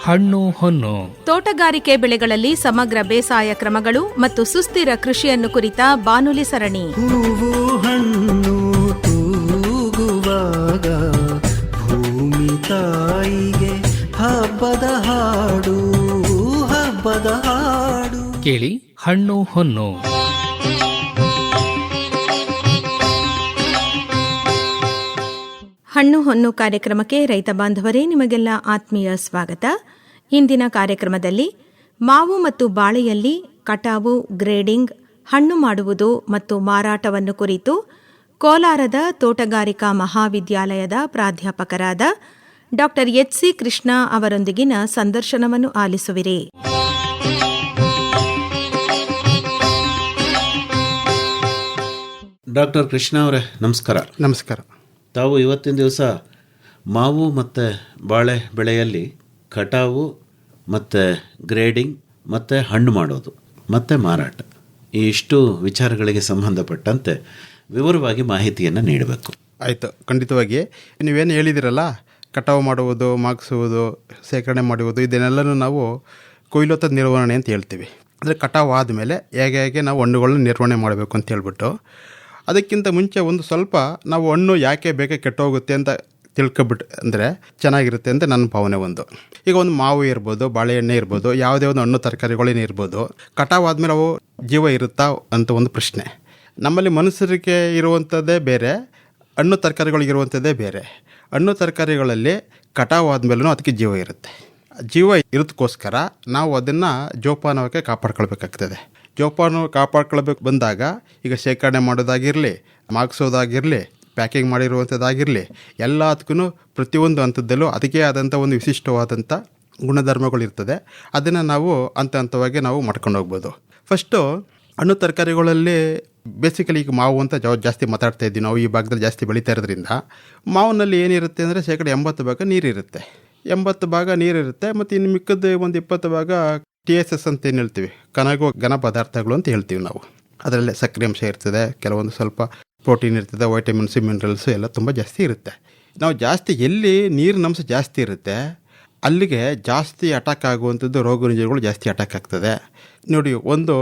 ಹಣ್ಣು ಹೊನ್ನು. ತೋಟಗಾರಿಕೆ ಬೆಳೆಗಳಲ್ಲಿ ಸಮಗ್ರ ಬೇಸಾಯ ಕ್ರಮಗಳು ಮತ್ತು ಸುಸ್ಥಿರ ಕೃಷಿಯನ್ನು ಕುರಿತ ಬಾನುಲಿ ಸರಣಿ. ಹೂವು ಹಣ್ಣು ತೂಗುವಾಗ ಭೂಮಿ ತಾಯಿಗೆ ಹಬ್ಬದ ಹಾಡು, ಹಬ್ಬದ ಹಾಡು. ಕೇಳಿ ಹಣ್ಣು ಹೊನ್ನು. ಹಣ್ಣು ಹೊನ್ನು ಕಾರ್ಯಕ್ರಮಕ್ಕೆ ರೈತ ಬಾಂಧವರೇ ನಿಮಗೆಲ್ಲ ಆತ್ಮೀಯ ಸ್ವಾಗತ. ಇಂದಿನ ಕಾರ್ಯಕ್ರಮದಲ್ಲಿ ಮಾವು ಮತ್ತು ಬಾಳೆಯಲ್ಲಿ ಕಟಾವು, ಗ್ರೇಡಿಂಗ್, ಹಣ್ಣು ಮಾಡುವುದು ಮತ್ತು ಮಾರಾಟವನ್ನು ಕುರಿತು ಕೋಲಾರದ ತೋಟಗಾರಿಕಾ ಮಹಾವಿದ್ಯಾಲಯದ ಪ್ರಾಧ್ಯಾಪಕರಾದ ಡಾ ಎಚ್.ಸಿ. ಕೃಷ್ಣ ಅವರೊಂದಿಗಿನ ಸಂದರ್ಶನವನ್ನು ಆಲಿಸುವಿರಿ. ಡಾಕ್ಟರ್ ಕೃಷ್ಣ ಅವರೇ, ನಮಸ್ಕಾರ. ನಮಸ್ಕಾರ. ತಾವು ಇವತ್ತಿನ ದಿವಸ ಮಾವು ಮತ್ತು ಬಾಳೆ ಬೆಳೆಯಲ್ಲಿ ಕಟಾವು ಮತ್ತು ಗ್ರೇಡಿಂಗ್ ಮತ್ತು ಹಣ್ಣು ಮಾಡೋದು ಮತ್ತು ಮಾರಾಟ, ಈ ಇಷ್ಟು ವಿಚಾರಗಳಿಗೆ ಸಂಬಂಧಪಟ್ಟಂತೆ ವಿವರವಾಗಿ ಮಾಹಿತಿಯನ್ನು ನೀಡಬೇಕು. ಆಯಿತು, ಖಂಡಿತವಾಗಿ. ನೀವೇನು ಹೇಳಿದಿರಲ್ಲ, ಕಟಾವು ಮಾಡುವುದು, ಮಾಗಿಸುವುದು, ಶೇಖರಣೆ ಮಾಡುವುದು, ಇದನ್ನೆಲ್ಲನೂ ನಾವು ಕೊಯ್ಲೋತ್ತದ ನಿರ್ವಹಣೆ ಅಂತ ಹೇಳ್ತೀವಿ. ಅಂದರೆ ಕಟಾವು ಆದಮೇಲೆ ಹೇಗೆ ನಾವು ಹಣ್ಣುಗಳನ್ನ ನಿರ್ವಹಣೆ ಮಾಡಬೇಕು ಅಂತ ಹೇಳ್ಬಿಟ್ಟು, ಅದಕ್ಕಿಂತ ಮುಂಚೆ ಒಂದು ಸ್ವಲ್ಪ ನಾವು ಹಣ್ಣು ಯಾಕೆ ಬೇಕೆ ಕೆಟ್ಟೋಗುತ್ತೆ ಅಂತ ತಿಳ್ಕೊಬಿಟ್ಟು ಅಂದರೆ ಚೆನ್ನಾಗಿರುತ್ತೆ ಅಂತ ನನ್ನ ಭಾವನೆ. ಈಗ ಒಂದು ಮಾವು ಇರ್ಬೋದು, ಬಾಳೆಹಣ್ಣೆ ಇರ್ಬೋದು, ಯಾವುದೇ ಒಂದು ಹಣ್ಣು ತರಕಾರಿಗಳೇನೇ ಇರ್ಬೋದು, ಕಟಾವು ಆದಮೇಲೆ ಅವು ಜೀವ ಇರುತ್ತಾ ಅಂತ ಒಂದು ಪ್ರಶ್ನೆ. ನಮ್ಮಲ್ಲಿ ಮನುಷ್ಯರಿಗೆ ಇರುವಂಥದ್ದೇ ಬೇರೆ, ಹಣ್ಣು ತರಕಾರಿಗಳಿಗಿರುವಂಥದ್ದೇ ಬೇರೆ. ಹಣ್ಣು ತರಕಾರಿಗಳಲ್ಲಿ ಕಟಾವು ಆದಮೇಲೂ ಅದಕ್ಕೆ ಜೀವ ಇರುತ್ತೆ. ಜೀವ ಇರೋದಕ್ಕೋಸ್ಕರ ನಾವು ಅದನ್ನು ಜೋಪಾನವಾಗಿ ಕಾಪಾಡ್ಕೊಳ್ಬೇಕಾಗ್ತದೆ. ಜೋಪಾನ ಕಾಪಾಡ್ಕೊಳ್ಬೇಕು ಬಂದಾಗ, ಈಗ ಶೇಖರಣೆ ಮಾಡೋದಾಗಿರಲಿ, ಮಾಗಿಸೋದಾಗಿರಲಿ, ಪ್ಯಾಕಿಂಗ್ ಮಾಡಿರುವಂಥದ್ದಾಗಿರಲಿ, ಎಲ್ಲದಕ್ಕೂ ಪ್ರತಿಯೊಂದು ಹಂತದಲ್ಲೂ ಅದಕ್ಕೆ ಆದಂಥ ಒಂದು ವಿಶಿಷ್ಟವಾದಂಥ ಗುಣಧರ್ಮಗಳಿರ್ತದೆ. ಅದನ್ನು ನಾವು ಹಂತ ಹಂತವಾಗಿ ನಾವು ಮಾಡ್ಕೊಂಡು ಹೋಗ್ಬೋದು. ಫಸ್ಟು ಹಣ್ಣು ತರಕಾರಿಗಳಲ್ಲಿ ಬೇಸಿಕಲಿ ಈಗ ಮಾವು ಅಂತ ಜಾಸ್ತಿ ಮಾತಾಡ್ತಾ ಇದ್ದೀವಿ ನಾವು. ಈ ಭಾಗದಲ್ಲಿ ಜಾಸ್ತಿ ಬೆಳೀತಾ ಇರೋದ್ರಿಂದ ಮಾವಿನಲ್ಲಿ ಏನಿರುತ್ತೆ ಅಂದರೆ 80% ನೀರಿರುತ್ತೆ, 80% ನೀರಿರುತ್ತೆ. ಮತ್ತು ಇನ್ನು ಮಿಕ್ಕದ್ದು ಒಂದು 20% TSS ಅಂತ ಏನು ಹೇಳ್ತೀವಿ, ಘನ ಪದಾರ್ಥಗಳು ಅಂತ ಹೇಳ್ತೀವಿ ನಾವು. ಅದರಲ್ಲೇ ಸಕ್ಕರೆ ಅಂಶ ಇರ್ತದೆ, ಕೆಲವೊಂದು ಸ್ವಲ್ಪ ಪ್ರೋಟೀನ್ ಇರ್ತದೆ, ವೈಟಮಿನ್ಸು, ಮಿನರಲ್ಸು ಎಲ್ಲ ತುಂಬ ಜಾಸ್ತಿ ಇರುತ್ತೆ. ನಾವು ಜಾಸ್ತಿ ಎಲ್ಲಿ ನೀರಿನ ಅಂಶ ಜಾಸ್ತಿ ಇರುತ್ತೆ ಅಲ್ಲಿಗೆ ಜಾಸ್ತಿ ಅಟ್ಯಾಕ್ ಆಗುವಂಥದ್ದು ರೋಗ ರುಜಿನಗಳು ಜಾಸ್ತಿ ಅಟ್ಯಾಕ್ ಆಗ್ತದೆ. ನೋಡಿ, ಒಂದು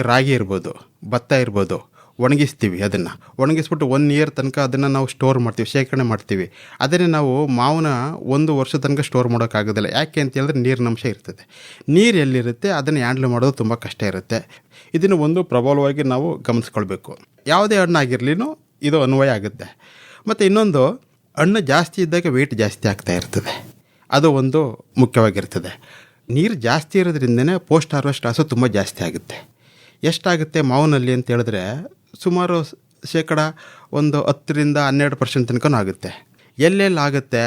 ರಾಗಿ ಇರ್ಬೋದು, ಭತ್ತ ಇರ್ಬೋದು, ಒಣಗಿಸ್ತೀವಿ. ಅದನ್ನು ಒಣಗಿಸ್ಬಿಟ್ಟು 1 ಇಯರ್ ತನಕ ಅದನ್ನು ನಾವು ಸ್ಟೋರ್ ಮಾಡ್ತೀವಿ, ಶೇಖರಣೆ ಮಾಡ್ತೀವಿ. ಅದನ್ನೇ ನಾವು ಮಾವನ 1 ವರ್ಷ ತನಕ ಸ್ಟೋರ್ ಮಾಡೋಕ್ಕಾಗೋದಿಲ್ಲ. ಯಾಕೆ ಅಂತ ಹೇಳಿದ್ರೆ ನೀರಿನ ಅಂಶ ಇರ್ತದೆ. ನೀರು ಎಲ್ಲಿರುತ್ತೆ ಅದನ್ನು ಹ್ಯಾಂಡ್ಲ್ ಮಾಡೋದು ತುಂಬ ಕಷ್ಟ ಇರುತ್ತೆ. ಇದನ್ನು ಒಂದು ಪ್ರಬಲವಾಗಿ ನಾವು ಗಮನಿಸ್ಕೊಳ್ಬೇಕು. ಯಾವುದೇ ಹಣ್ಣಾಗಿರ್ಲಿನೂ ಇದು ಅನ್ವಯ ಆಗುತ್ತೆ. ಮತ್ತು ಇನ್ನೊಂದು, ಹಣ್ಣು ಜಾಸ್ತಿ ಇದ್ದಾಗ ವೆಯ್ಟ್ ಜಾಸ್ತಿ ಆಗ್ತಾ ಇರ್ತದೆ, ಅದು ಒಂದು ಮುಖ್ಯವಾಗಿರ್ತದೆ. ನೀರು ಜಾಸ್ತಿ ಇರೋದ್ರಿಂದನೇ ಪೋಸ್ಟ್ ಹಾರ್ವೆಸ್ಟ್ ಲಾಸು ತುಂಬ ಜಾಸ್ತಿ ಆಗುತ್ತೆ. ಎಷ್ಟಾಗುತ್ತೆ ಮಾವಿನಲ್ಲಿ ಅಂತ ಹೇಳಿದ್ರೆ ಸುಮಾರು ಶೇಕಡ ಒಂದು 10-12% ತನಕ ಆಗುತ್ತೆ. ಎಲ್ಲೆಲ್ಲಿ ಆಗುತ್ತೆ,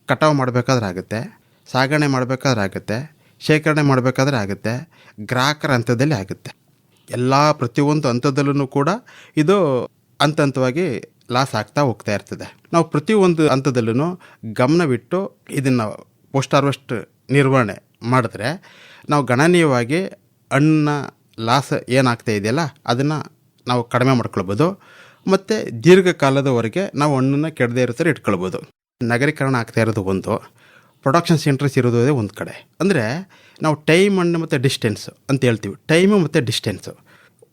ಕಟಾವು ಮಾಡಬೇಕಾದ್ರೆ ಆಗುತ್ತೆ, ಸಾಗಣೆ ಮಾಡಬೇಕಾದ್ರೆ ಆಗುತ್ತೆ, ಶೇಖರಣೆ ಮಾಡಬೇಕಾದ್ರೆ ಆಗುತ್ತೆ, ಗ್ರಾಹಕರ ಹಂತದಲ್ಲಿ ಆಗುತ್ತೆ. ಎಲ್ಲ ಪ್ರತಿಯೊಂದು ಹಂತದಲ್ಲೂ ಕೂಡ ಇದು ಹಂತ ಹಂತವಾಗಿ ಲಾಸ್ ಆಗ್ತಾ ಹೋಗ್ತಾ ಇರ್ತದೆ. ನಾವು ಪ್ರತಿಯೊಂದು ಹಂತದಲ್ಲೂ ಗಮನವಿಟ್ಟು ಇದನ್ನು ಪೋಸ್ಟ್ ಹಾರ್ವೆಸ್ಟ್ ನಿರ್ವಹಣೆ ಮಾಡಿದ್ರೆ ನಾವು ಗಣನೀಯವಾಗಿ ಹಣ್ಣಿನ ಲಾಸ್ ಏನಾಗ್ತಾ ಇದೆಯಲ್ಲ ಅದನ್ನು ನಾವು ಕಡಿಮೆ ಮಾಡ್ಕೊಳ್ಬೋದು. ಮತ್ತು ದೀರ್ಘಕಾಲದವರೆಗೆ ನಾವು ಹಣ್ಣನ್ನು ಕೆಡದೇ ಇರೋ ಥರ ಇಟ್ಕೊಳ್ಬೋದು. ನಗರೀಕರಣ ಆಗ್ತಾ ಇರೋದು ಒಂದು, ಪ್ರೊಡಕ್ಷನ್ ಸೆಂಟರ್ಸ್ ಇರೋದೇ ಒಂದು ಕಡೆ. ಅಂದರೆ ನಾವು ಟೈಮ್ ಅಂಡ್ ಮತ್ತು ಡಿಸ್ಟೆನ್ಸ್ ಅಂತ ಹೇಳ್ತೀವಿ. ಟೈಮು ಮತ್ತು ಡಿಸ್ಟೆನ್ಸು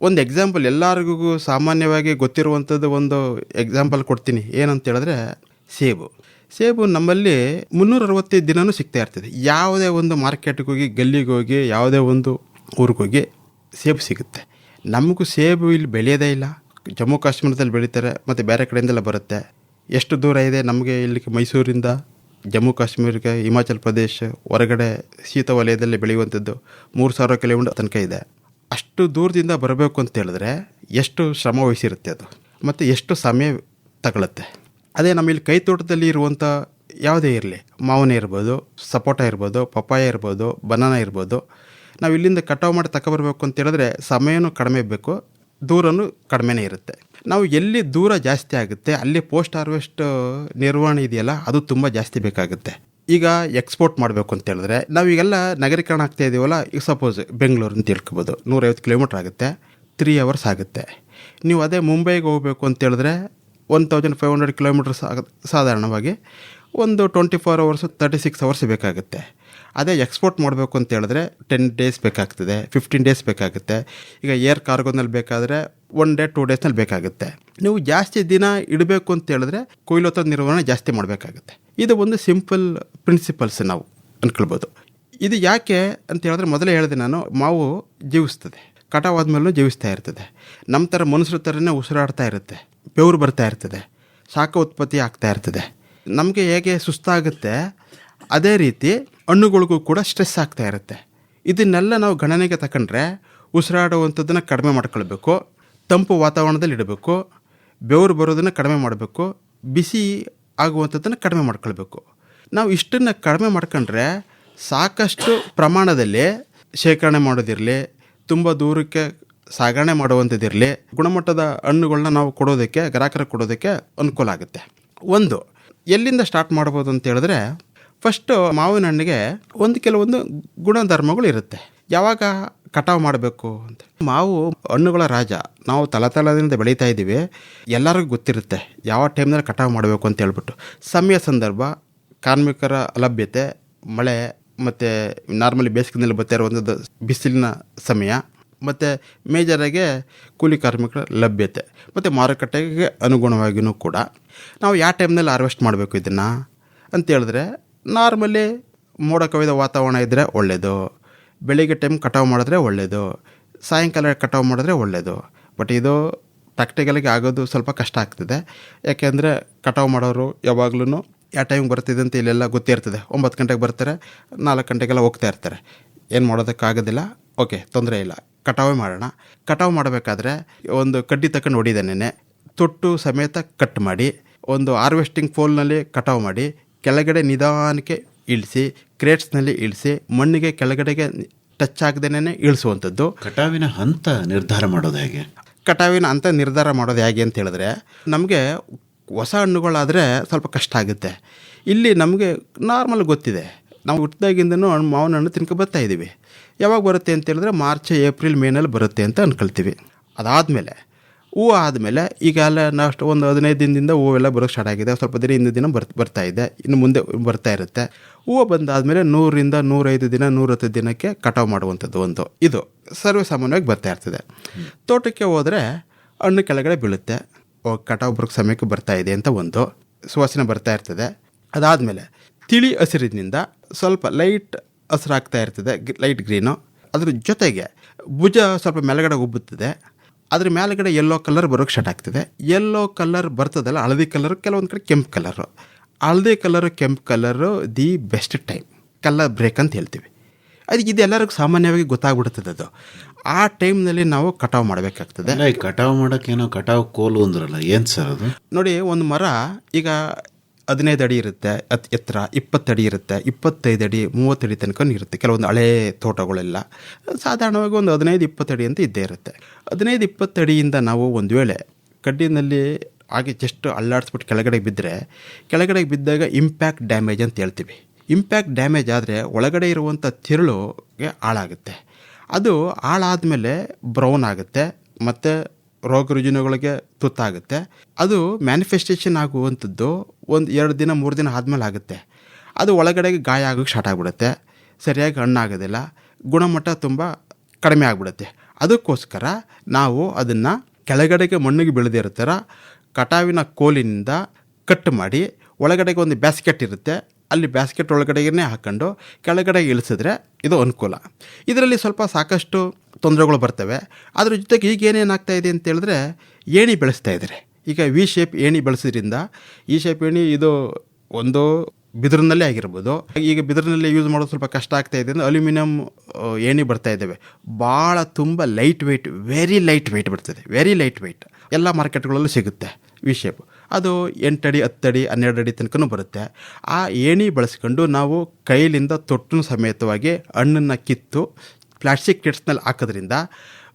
ಒಂದು ಎಕ್ಸಾಂಪಲ್ ಎಲ್ಲರಿಗೂ ಸಾಮಾನ್ಯವಾಗಿ ಗೊತ್ತಿರುವಂಥದ್ದು ಒಂದು ಎಕ್ಸಾಂಪಲ್ ಕೊಡ್ತೀನಿ. ಏನಂತ ಹೇಳಿದ್ರೆ ಸೇಬು ನಮ್ಮಲ್ಲಿ 365 ದಿನವೂ ಸಿಗ್ತಾ ಇರ್ತದೆ. ಯಾವುದೇ ಒಂದು ಮಾರ್ಕೆಟ್ಗೆ ಹೋಗಿ, ಗಲ್ಲಿಗೆ ಹೋಗಿ, ಯಾವುದೇ ಒಂದು ಊರಿಗೆ ಹೋಗಿ ಸೇಬು ಸಿಗುತ್ತೆ. ನಮಗೂ ಸೇಬು ಇಲ್ಲಿ ಬೆಳೆಯೋದೇ ಇಲ್ಲ. ಜಮ್ಮು ಕಾಶ್ಮೀರದಲ್ಲಿ ಬೆಳೀತಾರೆ, ಮತ್ತು ಬೇರೆ ಕಡೆಯಿಂದೆಲ್ಲ ಬರುತ್ತೆ. ಎಷ್ಟು ದೂರ ಇದೆ ನಮಗೆ ಇಲ್ಲಿಗೆ, ಮೈಸೂರಿಂದ ಜಮ್ಮು ಕಾಶ್ಮೀರಕ್ಕೆ, ಹಿಮಾಚಲ ಪ್ರದೇಶ ಹೊರಗಡೆ ಶೀತ ವಲಯದಲ್ಲಿ ಬೆಳೆಯುವಂಥದ್ದು 3000 ಕಿಲೋಮೀಟರ್ ತನಕ ಇದೆ. ಅಷ್ಟು ದೂರದಿಂದ ಬರಬೇಕು ಅಂತ ಹೇಳಿದ್ರೆ ಎಷ್ಟು ಶ್ರಮ ವಹಿಸಿರುತ್ತೆ ಅದು, ಮತ್ತು ಎಷ್ಟು ಸಮಯ ತಗೊಳುತ್ತೆ. ಅದೇ ನಮ್ಮ ಇಲ್ಲಿ ಕೈ ತೋಟದಲ್ಲಿ ಇರುವಂಥ ಯಾವುದೇ ಇರಲಿ, ಮಾವನೇ ಇರ್ಬೋದು, ಸಪೋಟ ಇರ್ಬೋದು, ಪಪ್ಪಾಯ ಇರ್ಬೋದು, ಬನಾನ ಇರ್ಬೋದು, ನಾವು ಇಲ್ಲಿಂದ ಕಟಾವು ಮಾಡಿ ತಗೊಬರ್ಬೇಕು ಅಂತ ಹೇಳಿದ್ರೆ ಸಮಯನೂ ಕಡಿಮೆ ಬೇಕು, ದೂರನೂ ಕಡಿಮೆನೇ ಇರುತ್ತೆ. ನಾವು ಎಲ್ಲಿ ದೂರ ಜಾಸ್ತಿ ಆಗುತ್ತೆ ಅಲ್ಲಿ ಪೋಸ್ಟ್ ಹಾರ್ವೆಸ್ಟ್ ನಿರ್ವಹಣೆ ಇದೆಯಲ್ಲ ಅದು ತುಂಬ ಜಾಸ್ತಿ ಬೇಕಾಗುತ್ತೆ. ಈಗ ಎಕ್ಸ್ಪೋರ್ಟ್ ಮಾಡಬೇಕು ಅಂತ ಹೇಳಿದ್ರೆ ನಾವೀಗೆಲ್ಲ ನಗರೀಕರಣ ಆಗ್ತಾ ಇದ್ದೀವಲ್ಲ, ಈಗ ಸಪೋಸ್ ಬೆಂಗಳೂರು ಅಂತ ತಿಳ್ಕೊಬೋದು, 150 ಕಿಲೋಮೀಟ್ರ್ ಆಗುತ್ತೆ, 3 ಅವರ್ಸ್ ಆಗುತ್ತೆ. ನೀವು ಅದೇ ಮುಂಬೈಗೆ ಹೋಗಬೇಕು ಅಂತ ಹೇಳಿದ್ರೆ 1500 ಕಿಲೋಮೀಟರ್ಸ್ ಸಾಧಾರಣವಾಗಿ ಒಂದು 24 ಅವರ್ಸು 36 ಅವರ್ಸ್ ಬೇಕಾಗುತ್ತೆ. ಅದೇ ಎಕ್ಸ್ಪೋರ್ಟ್ ಮಾಡಬೇಕು ಅಂತ ಹೇಳಿದ್ರೆ 10 ಡೇಸ್ ಬೇಕಾಗ್ತದೆ, 15 ಡೇಸ್ ಬೇಕಾಗುತ್ತೆ. ಈಗ ಏರ್ ಕಾರ್ಗೋನಲ್ಲಿ ಬೇಕಾದರೆ 1 ಡೇ 2 ಡೇಸ್ನಲ್ಲಿ ಬೇಕಾಗುತ್ತೆ. ನೀವು ಜಾಸ್ತಿ ದಿನ ಇಡಬೇಕು ಅಂತ ಹೇಳಿದ್ರೆ ಕೊಯ್ಲೋತ್ತರ ನಿರ್ವಹಣೆ ಜಾಸ್ತಿ ಮಾಡಬೇಕಾಗುತ್ತೆ. ಇದು ಒಂದು ಸಿಂಪಲ್ ಪ್ರಿನ್ಸಿಪಲ್ಸ್ ನಾವು ಅಂದ್ಕೊಳ್ಬೋದು. ಇದು ಯಾಕೆ ಅಂತ ಹೇಳಿದ್ರೆ ಮೊದಲೇ ಹೇಳಿದೆ ನಾನು, ಮಾವು ಜೀವಿಸ್ತದೆ, ಕಟಾವಾದ್ಮೇಲೂ ಜೀವಿಸ್ತಾ ಇರ್ತದೆ. ನಮ್ಮ ಥರ ಮನುಷ್ಯರ ಥರನೇ ಉಸಿರಾಡ್ತಾ ಇರುತ್ತೆ, ಬೆವರು ಬರ್ತಾ ಇರ್ತದೆ, ಶಾಖ ಉತ್ಪತ್ತಿ ಆಗ್ತಾ ಇರ್ತದೆ. ನಮಗೆ ಹೇಗೆ ಸುಸ್ತಾಗುತ್ತೆ ಅದೇ ರೀತಿ ಹಣ್ಣುಗಳಿಗೂ ಕೂಡ ಸ್ಟ್ರೆಸ್ ಆಗ್ತಾ ಇರುತ್ತೆ. ಇದನ್ನೆಲ್ಲ ನಾವು ಗಣನೆಗೆ ತಗೊಂಡ್ರೆ ಉಸಿರಾಡುವಂಥದ್ದನ್ನು ಕಡಿಮೆ ಮಾಡ್ಕೊಳ್ಬೇಕು, ತಂಪು ವಾತಾವರಣದಲ್ಲಿ ಇಡಬೇಕು, ಬೆವರು ಬರೋದನ್ನು ಕಡಿಮೆ ಮಾಡಬೇಕು, ಬಿಸಿ ಆಗುವಂಥದ್ದನ್ನು ಕಡಿಮೆ ಮಾಡ್ಕೊಳ್ಬೇಕು. ನಾವು ಇಷ್ಟನ್ನು ಕಡಿಮೆ ಮಾಡ್ಕೊಂಡ್ರೆ ಸಾಕಷ್ಟು ಪ್ರಮಾಣದಲ್ಲಿ ಶೇಖರಣೆ ಮಾಡೋದಿರಲಿ, ತುಂಬ ದೂರಕ್ಕೆ ಸಾಗಣೆ ಮಾಡುವಂಥದ್ದಿರಲಿ, ಗುಣಮಟ್ಟದ ಹಣ್ಣುಗಳನ್ನ ನಾವು ಕೊಡೋದಕ್ಕೆ, ಗ್ರಾಹಕರಿಗೆ ಕೊಡೋದಕ್ಕೆ ಅನುಕೂಲ ಆಗುತ್ತೆ. ಒಂದು ಎಲ್ಲಿಂದ ಸ್ಟಾರ್ಟ್ ಮಾಡ್ಬೋದು ಅಂತ ಹೇಳಿದ್ರೆ, ಫಸ್ಟು ಮಾವಿನ ಹಣ್ಣಿಗೆ ಕೆಲವೊಂದು ಗುಣಧರ್ಮಗಳು ಇರುತ್ತೆ. ಯಾವಾಗ ಕಟಾವು ಮಾಡಬೇಕು ಅಂತ. ಮಾವು ಹಣ್ಣುಗಳ ರಾಜ, ನಾವು ತಲತಲದಿಂದ ಬೆಳೀತಾ ಇದ್ದೀವಿ, ಎಲ್ಲರಿಗೂ ಗೊತ್ತಿರುತ್ತೆ ಯಾವ ಟೈಮ್ನಲ್ಲಿ ಕಟಾವು ಮಾಡಬೇಕು ಅಂತ ಹೇಳ್ಬಿಟ್ಟು. ಸಮಯ ಸಂದರ್ಭ, ಕಾರ್ಮಿಕರ ಲಭ್ಯತೆ, ಮಳೆ ಮತ್ತು ನಾರ್ಮಲಿ ಬೇಸಿಗೆನಲ್ಲಿ ಬರ್ತಾ ಇರುವಂಥದ್ದು ಬಿಸಿಲಿನ ಸಮಯ, ಮತ್ತು ಮೇಜರಾಗೆ ಕೂಲಿ ಕಾರ್ಮಿಕರ ಲಭ್ಯತೆ, ಮತ್ತು ಮಾರುಕಟ್ಟೆಗೆ ಅನುಗುಣವಾಗಿಯೂ ಕೂಡ ನಾವು ಯಾವ ಟೈಮ್ನಲ್ಲಿ ಹಾರ್ವೆಸ್ಟ್ ಮಾಡಬೇಕು ಇದನ್ನು ಅಂತ ಹೇಳಿದ್ರೆ, ನಾರ್ಮಲಿ ಮೋಡ ಕವಿದ ವಾತಾವರಣ ಇದ್ದರೆ ಒಳ್ಳೆಯದು, ಬೆಳಿಗ್ಗೆ ಟೈಮ್ ಕಟಾವು ಮಾಡಿದ್ರೆ ಒಳ್ಳೆಯದು, ಸಾಯಂಕಾಲ ಕಟಾವು ಮಾಡಿದ್ರೆ ಒಳ್ಳೆಯದು. ಬಟ್ ಇದು ಪ್ರಾಕ್ಟಿಕಲಿಗೆ ಆಗೋದು ಸ್ವಲ್ಪ ಕಷ್ಟ ಆಗ್ತದೆ. ಯಾಕೆಂದರೆ ಕಟಾವು ಮಾಡೋರು ಯಾವಾಗ್ಲೂ ಯಾವ ಟೈಮಿಗೆ ಬರ್ತಿದೆ ಅಂತ ಇಲ್ಲೆಲ್ಲ ಗೊತ್ತೇ ಇರ್ತದೆ. 9 ಗಂಟೆಗೆ ಬರ್ತಾರೆ, 4 ಗಂಟೆಗೆಲ್ಲ ಹೋಗ್ತಾ ಇರ್ತಾರೆ. ಏನು ಮಾಡೋದಕ್ಕಾಗೋದಿಲ್ಲ, ಓಕೆ ತೊಂದರೆ ಇಲ್ಲ, ಕಟಾವೇ ಮಾಡೋಣ. ಕಟಾವು ಮಾಡಬೇಕಾದ್ರೆ ಒಂದು ಕಡ್ಡಿ ತಗೊಂಡು ಹೊಡಿದೇನೆ ತೊಟ್ಟು ಸಮೇತ ಕಟ್ ಮಾಡಿ, ಒಂದು ಹಾರ್ವೆಸ್ಟಿಂಗ್ ಫೋಲ್ನಲ್ಲಿ ಕಟಾವು ಮಾಡಿ, ಕೆಳಗಡೆ ನಿಧಾನಕ್ಕೆ ಇಳಿಸಿ, ಕ್ರೇಟ್ಸ್ನಲ್ಲಿ ಇಳಿಸಿ, ಮಣ್ಣಿಗೆ ಕೆಳಗಡೆಗೆ ಟಚ್ ಆಗದೇನೆ ಇಳಿಸುವಂಥದ್ದು. ಕಟಾವಿನ ಹಂತ ನಿರ್ಧಾರ ಮಾಡೋದು ಹೇಗೆ? ಕಟಾವಿನ ಹಂತ ನಿರ್ಧಾರ ಮಾಡೋದು ಹೇಗೆ ಅಂತ ಹೇಳಿದ್ರೆ, ನಮಗೆ ಹೊಸ ಹಣ್ಣುಗಳಾದರೆ ಸ್ವಲ್ಪ ಕಷ್ಟ ಆಗುತ್ತೆ. ಇಲ್ಲಿ ನಮಗೆ ನಾರ್ಮಲ್ ಗೊತ್ತಿದೆ, ನಾವು ಹುಟ್ಟಿದಾಗಿಂದನೂ ಮಾವಿನ ಹಣ್ಣು ತಿನ್ಕೊ ಬರ್ತಾ ಇದ್ದೀವಿ. ಯಾವಾಗ ಬರುತ್ತೆ ಅಂತ ಹೇಳಿದ್ರೆ ಮಾರ್ಚ್, ಏಪ್ರಿಲ್, ಮೇನಲ್ಲಿ ಬರುತ್ತೆ ಅಂತ ಅಂದ್ಕೊಳ್ತೀವಿ. ಅದಾದಮೇಲೆ ಹೂವು ಆದಮೇಲೆ ಈಗ ಎಲ್ಲ ನಾಷ್ಟು ಒಂದು 15 ದಿನದಿಂದ ಹೂವೆಲ್ಲ ಬರೋಕ್ಕೆ ಸ್ಟಾರ್ಟ್ ಆಗಿದೆ. ಸ್ವಲ್ಪ ದಿನ ಬರ್ತಾ ಇದೆ, ಇನ್ನು ಮುಂದೆ ಬರ್ತಾ ಇರುತ್ತೆ. ಹೂವು ಬಂದಾದಮೇಲೆ 100ರಿಂದ 105 ದಿನ, 110 ದಿನಕ್ಕೆ ಕಟಾವು ಮಾಡುವಂಥದ್ದು ಇದು ಸರ್ವೇ ಸಾಮಾನ್ಯವಾಗಿ ಬರ್ತಾ ಇರ್ತದೆ. ತೋಟಕ್ಕೆ ಹೋದರೆ ಹಣ್ಣು ಕೆಳಗಡೆ ಬೀಳುತ್ತೆ, ಕಟಾವು ಬರೋಕ್ಕೆ ಸಮಯಕ್ಕೆ ಬರ್ತಾ ಇದೆ ಅಂತ ಸುವಾಸನೆ ಬರ್ತಾ ಇರ್ತದೆ. ಅದಾದಮೇಲೆ ತಿಳಿ ಹಸಿರಿನಿಂದ ಸ್ವಲ್ಪ ಲೈಟ್ ಹಸಿರಾಗ್ತಾ ಇರ್ತದೆ, ಲೈಟ್ ಗ್ರೀನು. ಅದ್ರ ಜೊತೆಗೆ ಭುಜ ಸ್ವಲ್ಪ ಮೇಲ್ಗಡೆ ಉಬ್ಬುತ್ತದೆ, ಅದ್ರ ಮೇಲ್ಗಡೆ ಯೆಲ್ಲೋ ಕಲರ್ ಬರೋಕ್ಕೆ ಸ್ಟಾರ್ಟ್ ಆಗ್ತದೆ. ಯೆಲ್ಲೋ ಕಲರ್ ಬರ್ತದಲ್ಲ, ಹಳದಿ ಕಲರು, ಕೆಲವೊಂದು ಕಡೆ ಕೆಂಪು ಕಲರು. ಹಳದಿ ಕಲರು, ಕೆಂಪು colour the best time, colour break ಅಂತ ಹೇಳ್ತೀವಿ. ಅದಕ್ಕೆ ಇದು ಎಲ್ಲರಿಗೂ ಸಾಮಾನ್ಯವಾಗಿ ಗೊತ್ತಾಗ್ಬಿಡ್ತದೆ. ಅದು ಆ ಟೈಮ್ನಲ್ಲಿ ನಾವು ಕಟಾವು ಮಾಡಬೇಕಾಗ್ತದೆ. ಕಟಾವು ಮಾಡೋಕ್ಕೇನೋ ಕಟಾವು ಕೋಲು ಅಂದ್ರಲ್ಲ, ಏನು ಸರ್ ಅದು? ನೋಡಿ, ಒಂದು ಮರ ಈಗ 15 ಅಡಿ ಇರುತ್ತೆ ಎತ್ತರ, 20 ಅಡಿ ಇರುತ್ತೆ, 25 ಅಡಿ, 30 ಅಡಿ ತನಕ ಇರುತ್ತೆ. ಕೆಲವೊಂದು ಹಳೇ ತೋಟಗಳೆಲ್ಲ ಸಾಧಾರಣವಾಗಿ ಒಂದು 15-20 ಅಡಿ ಅಂತ ಇದ್ದೇ ಇರುತ್ತೆ. 15-20 ಅಡಿಯಿಂದ ನಾವು ಒಂದು ವೇಳೆ ಕಡ್ಡಿನಲ್ಲಿ ಹಾಗೆ ಜಸ್ಟ್ ಅಲ್ಲಾಡಿಸ್ಬಿಟ್ಟು ಕೆಳಗಡೆ ಬಿದ್ದರೆ, ಕೆಳಗಡೆ ಬಿದ್ದಾಗ ಇಂಪ್ಯಾಕ್ಟ್ ಡ್ಯಾಮೇಜ್ ಅಂತ ಹೇಳ್ತೀವಿ. ಇಂಪ್ಯಾಕ್ಟ್ ಡ್ಯಾಮೇಜ್ ಆದರೆ ಒಳಗಡೆ ಇರುವಂಥ ತಿರುಳುಗೆ ಹಾಳಾಗುತ್ತೆ. ಅದು ಹಾಳಾದಮೇಲೆ ಬ್ರೌನ್ ಆಗುತ್ತೆ ಮತ್ತು ರೋಗ ರುಜಿನಗಳಿಗೆ ತುತ್ತಾಗುತ್ತೆ. ಅದು ಮ್ಯಾನಿಫೆಸ್ಟೇಷನ್ ಆಗುವಂಥದ್ದು 1-2 ದಿನ 3 ದಿನ ಆದಮೇಲೆ ಆಗುತ್ತೆ. ಅದು ಒಳಗಡೆಗೆ ಗಾಯ ಆಗೋಕ್ಕೆ ಸ್ಟಾರ್ಟ್ ಆಗಿಬಿಡುತ್ತೆ, ಸರಿಯಾಗಿ ಹಣ್ಣಾಗೋದಿಲ್ಲ, ಗುಣಮಟ್ಟ ತುಂಬ ಕಡಿಮೆ ಆಗಿಬಿಡುತ್ತೆ. ಅದಕ್ಕೋಸ್ಕರ ನಾವು ಅದನ್ನು ಕೆಳಗಡೆಗೆ ಮಣ್ಣಿಗೆ ಬೆಳೆದಿರೋ ಥರ ಕಟಾವಿನ ಕೋಲಿನಿಂದ ಕಟ್ ಮಾಡಿ, ಒಳಗಡೆಗೆ ಒಂದು ಬ್ಯಾಸ್ಕೆಟ್ ಇರುತ್ತೆ, ಅಲ್ಲಿ ಬ್ಯಾಸ್ಕೆಟ್ ಒಳಗಡೆಗೇ ಹಾಕ್ಕೊಂಡು ಕೆಳಗಡೆ ಇಳಿಸಿದ್ರೆ ಇದು ಅನುಕೂಲ. ಇದರಲ್ಲಿ ಸ್ವಲ್ಪ ಸಾಕಷ್ಟು ತೊಂದರೆಗಳು ಬರ್ತವೆ. ಅದ್ರ ಜೊತೆಗೆ ಈಗ ಏನೇನಾಗ್ತಾ ಇದೆ ಅಂತ ಹೇಳಿದ್ರೆ, ಏಣಿ ಬೆಳೆಸ್ತಾ ಇದ್ದಾರೆ. ಈಗ ವಿ ಶೇಪ್ ಏಣಿ ಬೆಳೆಸೋದ್ರಿಂದ, ಈ ಶೇಪ್ ಏಣಿ ಇದು ಒಂದು ಬಿದಿರಿನಲ್ಲೇ ಆಗಿರ್ಬೋದು. ಈಗ ಬಿದಿರಿನಲ್ಲಿ ಯೂಸ್ ಮಾಡೋದು ಸ್ವಲ್ಪ ಕಷ್ಟ ಆಗ್ತಾ ಇದೆ ಅಂದರೆ ಅಲ್ಯೂಮಿನಿಯಂ ಏಣಿ ಬರ್ತಾ ಇದ್ದಾವೆ. ಭಾಳ ತುಂಬ light weight, very light weight ಬರ್ತದೆ, ವೆರಿ ಲೈಟ್ ವೆಯ್ಟ್. ಎಲ್ಲ ಮಾರ್ಕೆಟ್ಗಳಲ್ಲೂ ಸಿಗುತ್ತೆ ವಿ ಶೇಪ್. ಅದು 8 ಅಡಿ, 10 ಅಡಿ, 12 ಅಡಿ ತನಕ ಬರುತ್ತೆ. ಆ ಏಣಿ ಬಳಸ್ಕೊಂಡು ನಾವು ಕೈಲಿಂದ ತೊಟ್ಟು ಸಮೇತವಾಗಿ ಹಣ್ಣನ್ನು ಕಿತ್ತು ಪ್ಲಾಸ್ಟಿಕ್ ಕಿಟ್ಸ್ನಲ್ಲಿ ಹಾಕೋದ್ರಿಂದ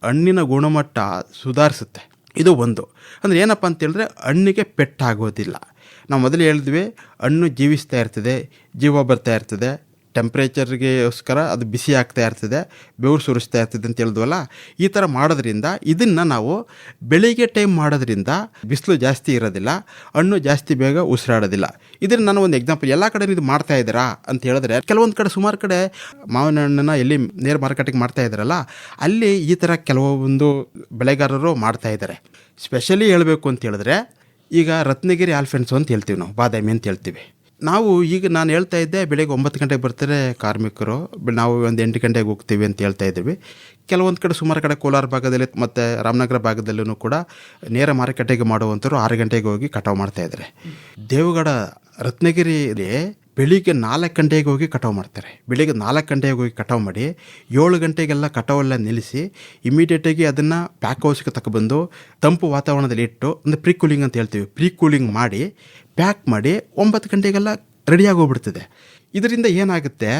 ಹಣ್ಣಿನ ಗುಣಮಟ್ಟ ಸುಧಾರಿಸುತ್ತೆ. ಇದು ಒಂದು. ಅಂದರೆ ಏನಪ್ಪ ಅಂತೇಳಿದ್ರೆ, ಹಣ್ಣಿಗೆ ಪೆಟ್ಟಾಗೋದಿಲ್ಲ. ನಾವು ಮೊದಲು ಹೇಳಿದ್ವಿ, ಹಣ್ಣು ಜೀವಿಸ್ತಾ ಇರ್ತದೆ, ಜೀವ ಬರ್ತಾ ಇರ್ತದೆ, ಟೆಂಪ್ರೇಚರ್ಗೆಗೋಸ್ಕರ ಅದು ಬಿಸಿ ಆಗ್ತಾ ಇರ್ತದೆ, ಬೆವರು ಸುರಿಸ್ತಾ ಇರ್ತದೆ ಅಂತ ಹೇಳಿದ್ವಲ್ಲ. ಈ ಥರ ಮಾಡೋದ್ರಿಂದ ಇದನ್ನು ನಾವು ಬೆಳಿಗ್ಗೆ ಟೈಮ್ ಮಾಡೋದ್ರಿಂದ ಬಿಸಿಲು ಜಾಸ್ತಿ ಇರೋದಿಲ್ಲ, ಹಣ್ಣು ಜಾಸ್ತಿ ಬೇಗ ಉಸಿರಾಡೋದಿಲ್ಲ. ಇದನ್ನು ನಾನು ಒಂದು ಎಕ್ಸಾಂಪಲ್, ಎಲ್ಲ ಕಡೆ ಇದು ಮಾಡ್ತಾ ಇದ್ದೀರಾ ಅಂತ ಹೇಳಿದ್ರೆ, ಕೆಲವೊಂದು ಕಡೆ ಸುಮಾರು ಕಡೆ ಮಾವಿನ ಹಣ್ಣನ್ನು ಎಲ್ಲಿ ನೇರ ಮಾರುಕಟ್ಟೆಗೆ ಮಾಡ್ತಾ ಇದ್ದಾರಲ್ಲ, ಅಲ್ಲಿ ಈ ಥರ ಕೆಲವೊಂದು ಬೆಳೆಗಾರರು ಮಾಡ್ತಾ ಇದ್ದಾರೆ. ಸ್ಪೆಷಲಿ ಹೇಳಬೇಕು ಅಂತ ಹೇಳಿದ್ರೆ, ಈಗ ರತ್ನಗಿರಿ ಆಲ್ಫೆನ್ಸು ಅಂತ ಹೇಳ್ತೀವಿ ನಾವು, ಬಾದಾಮಿ ಅಂತ ಹೇಳ್ತೀವಿ ನಾವು. ಈಗ ನಾನು ಹೇಳ್ತಾ ಇದ್ದೆ ಬೆಳಗ್ಗೆ 9 ಗಂಟೆಗೆ ಬರ್ತಾರೆ ಕಾರ್ಮಿಕರು, ನಾವು ಒಂದು 8 ಗಂಟೆಗೆ ಹೋಗ್ತೀವಿ ಅಂತ ಹೇಳ್ತಾ ಇದ್ದೀವಿ. ಕೆಲವೊಂದು ಕಡೆ ಸುಮಾರು ಕಡೆ ಕೋಲಾರ ಭಾಗದಲ್ಲಿ ಮತ್ತು ರಾಮನಗರ ಭಾಗದಲ್ಲೂ ಕೂಡ ನೇರ ಮಾರುಕಟ್ಟೆಗೆ ಮಾಡುವಂಥವ್ರು 6 ಗಂಟೆಗೆ ಹೋಗಿ ಕಟಾವು ಮಾಡ್ತಾ ಇದ್ದಾರೆ. ದೇವಗಡ ರತ್ನಗಿರಿಯಲ್ಲಿ ಬೆಳಿಗ್ಗೆ 4 ಗಂಟೆಗೆ ಹೋಗಿ ಕಟಾವು ಮಾಡ್ತಾರೆ. ಬೆಳಿಗ್ಗೆ 4 ಗಂಟೆಗೆ ಹೋಗಿ ಕಟಾವು ಮಾಡಿ 7 ಗಂಟೆಗೆಲ್ಲ ಕಟಾವೆಲ್ಲ ನಿಲ್ಲಿಸಿ ಇಮಿಡಿಯೇಟಾಗಿ ಅದನ್ನು ಪ್ಯಾಕ್ ಹೌಸ್ಗೆ ತಗೊಬಂದು ತಂಪು ವಾತಾವರಣದಲ್ಲಿ ಇಟ್ಟು, ಅಂದರೆ ಪ್ರೀ ಕೂಲಿಂಗ್ ಅಂತ ಹೇಳ್ತೀವಿ, ಪ್ರೀ ಕೂಲಿಂಗ್ ಮಾಡಿ ಪ್ಯಾಕ್ ಮಾಡಿ 9 ಗಂಟೆಗೆಲ್ಲ ರೆಡಿಯಾಗಿ ಹೋಗ್ಬಿಡ್ತದೆ. ಇದರಿಂದ ಏನಾಗುತ್ತೆ,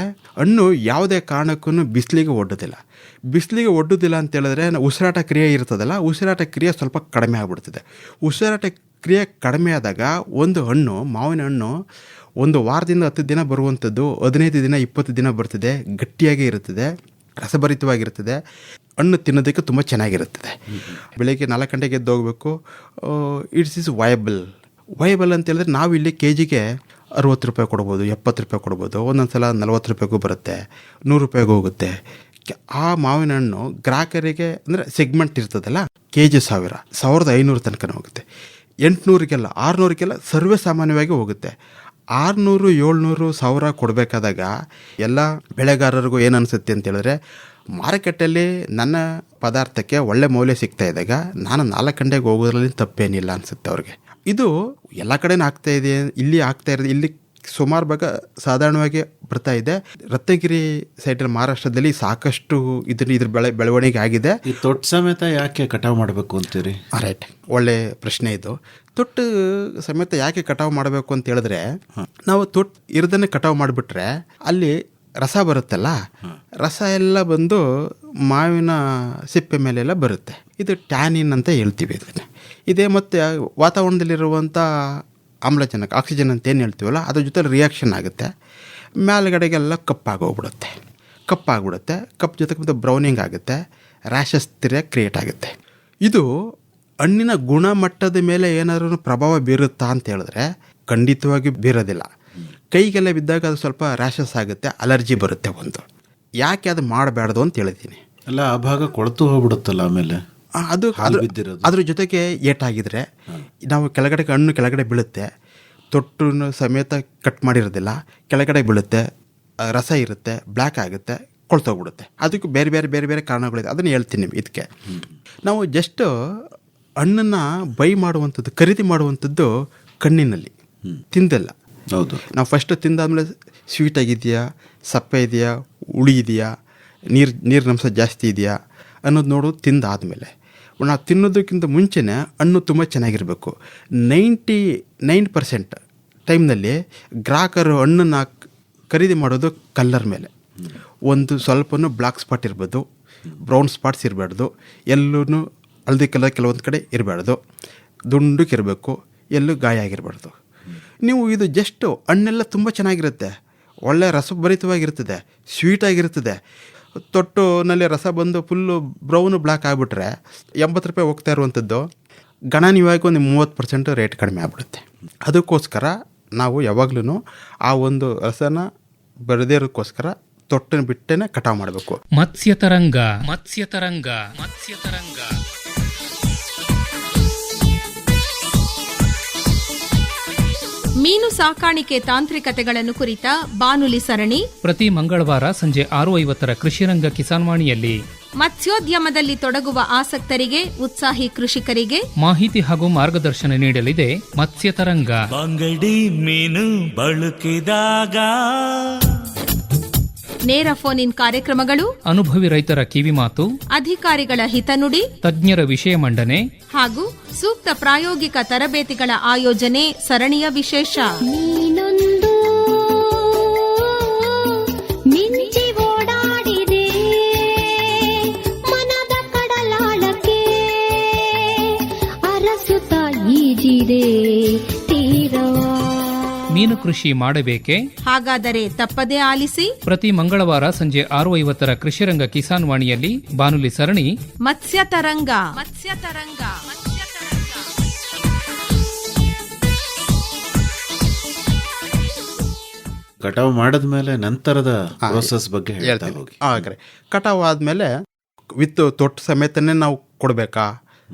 ಹಣ್ಣು ಯಾವುದೇ ಕಾರಣಕ್ಕೂ ಬಿಸಿಲಿಗೆ ಒಡ್ಡೋದಿಲ್ಲ. ಬಿಸಿಲಿಗೆ ಒಡ್ಡೋದಿಲ್ಲ ಅಂತ ಹೇಳಿದ್ರೆ ಉಸಿರಾಟ ಕ್ರಿಯೆ ಇರ್ತದಲ್ಲ, ಉಸಿರಾಟ ಕ್ರಿಯೆ ಸ್ವಲ್ಪ ಕಡಿಮೆ ಆಗಿಬಿಡ್ತದೆ. ಉಸಿರಾಟ ಕ್ರಿಯೆ ಕಡಿಮೆ ಆದಾಗ ಒಂದು ಹಣ್ಣು, ಮಾವಿನ ಹಣ್ಣು 1 ವಾರದಿಂದ 10 ದಿನ ಬರುವಂಥದ್ದು 15 ದಿನ 20 ದಿನ ಬರ್ತದೆ, ಗಟ್ಟಿಯಾಗಿ ಇರುತ್ತದೆ, ರಸಭರಿತವಾಗಿರ್ತದೆ, ಹಣ್ಣು ತಿನ್ನೋದಕ್ಕೆ ತುಂಬ ಚೆನ್ನಾಗಿರುತ್ತದೆ. ಬೆಳಗ್ಗೆ 4 ಗಂಟೆಗೆ ಎದ್ದು ಹೋಗಬೇಕು. ಇಟ್ಸ್ ಈಸ್ ವಯಬಲ್ ಅಂತ ಹೇಳಿದ್ರೆ ನಾವು ಇಲ್ಲಿ ಕೆ ಜಿಗೆ 60 ರೂಪಾಯಿ ಕೊಡ್ಬೋದು, 70 ರೂಪಾಯಿ ಕೊಡ್ಬೋದು, ಒಂದೊಂದು ಸಲ 40 ರೂಪಾಯಿಗೂ ಬರುತ್ತೆ, 100 ರೂಪಾಯಿಗೂ ಹೋಗುತ್ತೆ. ಆ ಮಾವಿನ ಹಣ್ಣು ಗ್ರಾಹಕರಿಗೆ ಅಂದರೆ ಸೆಗ್ಮೆಂಟ್ ಇರ್ತದಲ್ಲ, ಕೆ ಜಿ 1500 ತನಕ ಹೋಗುತ್ತೆ. 800ಗೆಲ್ಲ 600ಗೆಲ್ಲ ಸರ್ವೇ ಸಾಮಾನ್ಯವಾಗಿ ಹೋಗುತ್ತೆ. 600, 700, 1000 ಕೊಡಬೇಕಾದಾಗ ಎಲ್ಲ ಬೆಳೆಗಾರರಿಗೂ ಏನು ಅನಿಸುತ್ತೆ ಅಂತ ಹೇಳಿದ್ರೆ, ಮಾರುಕಟ್ಟೆಯಲ್ಲಿ ನನ್ನ ಪದಾರ್ಥಕ್ಕೆ ಒಳ್ಳೆ ಮೌಲ್ಯ ಸಿಗ್ತಾ ಇದ್ದಾಗ ನಾನು 4 ಗಂಟೆಗೆ ಹೋಗೋದ್ರಲ್ಲಿ ತಪ್ಪೇನಿಲ್ಲ ಅನಿಸುತ್ತೆ ಅವ್ರಿಗೆ. ಇದು ಎಲ್ಲ ಕಡೆನೂ ಆಗ್ತಾ ಇದೆ, ಇಲ್ಲಿ ಆಗ್ತಾ ಇರೋದು, ಇಲ್ಲಿ ಸುಮಾರು ಭಾಗ ಸಾಧಾರಣವಾಗಿ ಬರ್ತಾ ಇದೆ. ರತ್ನಗಿರಿ ಸೈಡಲ್ಲಿ ಮಹಾರಾಷ್ಟ್ರದಲ್ಲಿ ಸಾಕಷ್ಟು ಇದ್ರ ಬೆಳವಣಿಗೆ ಆಗಿದೆ. ಈ ತೊಟ್ಟು ಸಮೇತ ಯಾಕೆ ಕಟಾವು ಮಾಡಬೇಕು ಅಂತೀರಿ? ರೈಟ್, ಒಳ್ಳೆ ಪ್ರಶ್ನೆ ಇದು. ತೊಟ್ಟು ಸಮೇತ ಯಾಕೆ ಕಟಾವು ಮಾಡಬೇಕು ಅಂತ ಹೇಳಿದ್ರೆ, ನಾವು ತೊಟ್ಟು ಇರದನ್ನೇ ಕಟಾವು ಮಾಡಿಬಿಟ್ರೆ ಅಲ್ಲಿ ರಸ ಬರುತ್ತಲ್ಲ, ರಸ ಎಲ್ಲ ಬಂದು ಮಾವಿನ ಸಿಪ್ಪೆ ಮೇಲೆಲ್ಲ ಬರುತ್ತೆ. ಇದು ಟ್ಯಾನಿನ್ ಅಂತ ಹೇಳ್ತೀವಿ ಇದನ್ನು. ಇದೇ ಮತ್ತು ವಾತಾವರಣದಲ್ಲಿರುವಂಥ ಆಮ್ಲಜನಕ, ಆಕ್ಸಿಜನ್ ಅಂತ ಏನು ಹೇಳ್ತೀವಲ್ಲ, ಅದ್ರ ಜೊತೆ ರಿಯಾಕ್ಷನ್ ಆಗುತ್ತೆ, ಮೇಲ್ಗಡೆಗೆಲ್ಲ ಕಪ್ಪಾಗೋಗ್ಬಿಡುತ್ತೆ. ಕಪ್ ಜೊತೆಗೆ ಮತ್ತು ಬ್ರೌನಿಂಗ್ ಆಗುತ್ತೆ, ರ್ಯಾಷಸ್ ಕ್ರಿಯೇಟ್ ಆಗುತ್ತೆ. ಇದು ಹಣ್ಣಿನ ಗುಣಮಟ್ಟದ ಮೇಲೆ ಏನಾದರೂ ಪ್ರಭಾವ ಬೀರುತ್ತಾ ಅಂತ ಹೇಳಿದ್ರೆ ಖಂಡಿತವಾಗಿ ಬೀರೋದಿಲ್ಲ. ಕೈಗೆಲ್ಲ ಬಿದ್ದಾಗ ಅದು ಸ್ವಲ್ಪ ರ್ಯಾಷಸ್ ಆಗುತ್ತೆ, ಅಲರ್ಜಿ ಬರುತ್ತೆ. ಒಂದು ಯಾಕೆ ಅದು ಮಾಡಬಾರ್ದು ಅಂತ ಹೇಳಿದ್ದೀನಿ. ಅಲ್ಲ, ಆ ಭಾಗ ಕೊಳತು ಹೋಗ್ಬಿಡುತ್ತಲ್ಲ, ಆಮೇಲೆ ಅದು ಅದ್ರ ಜೊತೆಗೆ ಏಟಾಗಿದ್ರೆ ನಾವು ಹಣ್ಣು ಕೆಳಗಡೆ ಬೀಳುತ್ತೆ, ತೊಟ್ಟು ಸಮೇತ ಕಟ್ ಮಾಡಿರೋದಿಲ್ಲ, ಕೆಳಗಡೆ ಬೀಳುತ್ತೆ, ರಸ ಇರುತ್ತೆ, ಬ್ಲ್ಯಾಕ್ ಆಗುತ್ತೆ, ಕೊಳ್ತೋಗ್ಬಿಡುತ್ತೆ. ಅದಕ್ಕೂ ಬೇರೆ ಬೇರೆ ಬೇರೆ ಬೇರೆ ಕಾರಣಗಳಿದೆ, ಅದನ್ನು ಹೇಳ್ತೀನಿ ನಿಮ್ಗೆ. ಇದಕ್ಕೆ ನಾವು ಜಸ್ಟ್ ಹಣ್ಣನ್ನು ಬೈ ಮಾಡುವಂಥದ್ದು, ಖರೀದಿ ಮಾಡುವಂಥದ್ದು ಕಣ್ಣಿನಲ್ಲಿ, ತಿಂದಲ್ಲ. ಹೌದು, ನಾವು ಫಸ್ಟ್ ತಿಂದಾದ್ಮೇಲೆ ಸ್ವೀಟ್ ಆಗಿದೆಯಾ, ಸಪ್ಪೆ ಇದೆಯಾ, ಹುಳಿ ಇದೆಯಾ, ನೀರಿನಂಶ ಜಾಸ್ತಿ ಇದೆಯಾ ಅನ್ನೋದು ನೋಡೋದು ತಿಂದಾದಮೇಲೆ. ನಾವು ತಿನ್ನೋದಕ್ಕಿಂತ ಮುಂಚೆನೇ ಹಣ್ಣು ತುಂಬ ಚೆನ್ನಾಗಿರಬೇಕು. 99% ಟೈಮ್ನಲ್ಲಿ ಗ್ರಾಹಕರು ಹಣ್ಣನ್ನು ಖರೀದಿ ಮಾಡೋದು ಕಲ್ಲರ್ ಮೇಲೆ. ಒಂದು ಸ್ವಲ್ಪನೂ ಬ್ಲ್ಯಾಕ್ ಸ್ಪಾಟ್ ಇರ್ಬೋದು, ಬ್ರೌನ್ ಸ್ಪಾಟ್ಸ್ ಇರಬಾರ್ದು, ಎಲ್ಲೂ ಹಳದಿ ಕಲರ್ ಕೆಲವೊಂದು ಕಡೆ ಇರಬಾರ್ದು, ದುಂಡಕ್ಕಿರಬೇಕು, ಎಲ್ಲೂ ಗಾಯ ಆಗಿರಬಾರ್ದು. ನೀವು ಇದು ಜಸ್ಟು ಹಣ್ಣೆಲ್ಲ ತುಂಬ ಚೆನ್ನಾಗಿರುತ್ತೆ, ಒಳ್ಳೆಯ ರಸಭರಿತವಾಗಿರ್ತದೆ, ಸ್ವೀಟಾಗಿರ್ತದೆ. ತೊಟ್ಟುನಲ್ಲಿ ರಸ ಬಂದು ಫುಲ್ಲು ಬ್ರೌನು ಬ್ಲ್ಯಾಕ್ ಆಗಿಬಿಟ್ರೆ 80 ರೂಪಾಯಿ ಹೋಗ್ತಾ ಇರುವಂಥದ್ದು ಗಣನೀಯವಾಗಿ ಒಂದು 30% ರೇಟ್ ಕಡಿಮೆ ಆಗಿಬಿಡುತ್ತೆ. ಅದಕ್ಕೋಸ್ಕರ ನಾವು ಯಾವಾಗಲೂ ಆ ಒಂದು ರಸನ ಬರದೇ ಇರೋಕ್ಕೋಸ್ಕರ ತೊಟ್ಟನ್ನು ಬಿಟ್ಟೇ ಕಟಾವು ಮಾಡಬೇಕು. ಮತ್ಸ್ಯತರಂಗ. ಮೀನು ಸಾಕಾಣಿಕೆ ತಾಂತ್ರಿಕತೆಗಳನ್ನು ಕುರಿತ ಬಾನುಲಿ ಸರಣಿ ಪ್ರತಿ ಮಂಗಳವಾರ ಸಂಜೆ 6:50 ಕೃಷಿರಂಗ ಕಿಸಾನ್ವಾಣಿಯಲ್ಲಿ. ಮತ್ಸ್ಯೋದ್ಯಮದಲ್ಲಿ ತೊಡಗುವ ಆಸಕ್ತರಿಗೆ, ಉತ್ಸಾಹಿ ಕೃಷಿಕರಿಗೆ ಮಾಹಿತಿ ಹಾಗೂ ಮಾರ್ಗದರ್ಶನ ನೀಡಲಿದೆ ಮತ್ಸ್ಯತರಂಗ. ಬಂಗಡಿ ಮೀನು ಬಳಕಿದಾಗ ನೇರ ಫೋನ್ ಇನ್ ಕಾರ್ಯಕ್ರಮಗಳು, ಅನುಭವಿ ರೈತರ ಕಿವಿಮಾತು, ಅಧಿಕಾರಿಗಳ ಹಿತನುಡಿ, ತಜ್ಞರ ವಿಷಯ ಮಂಡನೆ ಹಾಗೂ ಸೂಕ್ತ ಪ್ರಾಯೋಗಿಕ ತರಬೇತಿಗಳ ಆಯೋಜನೆ ಸರಣಿಯ ವಿಶೇಷ. ನೀನೊಂದು ಮಿಂಚಿ ಓಡಾಡಿದೆ ಮನದ ಕಡಲಾಳಕ್ಕೆ, ಅರಸುತ್ತ ಈಜಿದೆ ತೀರವ. ಮೀನು ಕೃಷಿ ಮಾಡಬೇಕೇ? ಹಾಗಾದರೆ ತಪ್ಪದೇ ಆಲಿಸಿ ಪ್ರತಿ ಮಂಗಳವಾರ ಸಂಜೆ 6:50 ಕೃಷಿರಂಗ ಕಿಸಾನ್ ವಾಣಿಯಲ್ಲಿ ಬಾನುಲಿ ಸರಣಿ ಮತ್ಸ್ಯ ತರಂಗ. ಕಟಾವು ಮಾಡಿದ್ಮೇಲೆ ನಂತರದ ಪ್ರೋಸೆಸ್ ಬಗ್ಗೆ ಹೇಳ್ತಾ ಹೇಳ್ತೀನಿ. ಹೋಗಿ. ಹಾಗಾದ್ರೆ ಕಟಾವು ಆದಮೇಲೆ ವಿತ್ ತೊಟ್ಟು ಸಮೇತನೇ ನಾವು ಕೊಡಬೇಕಾ?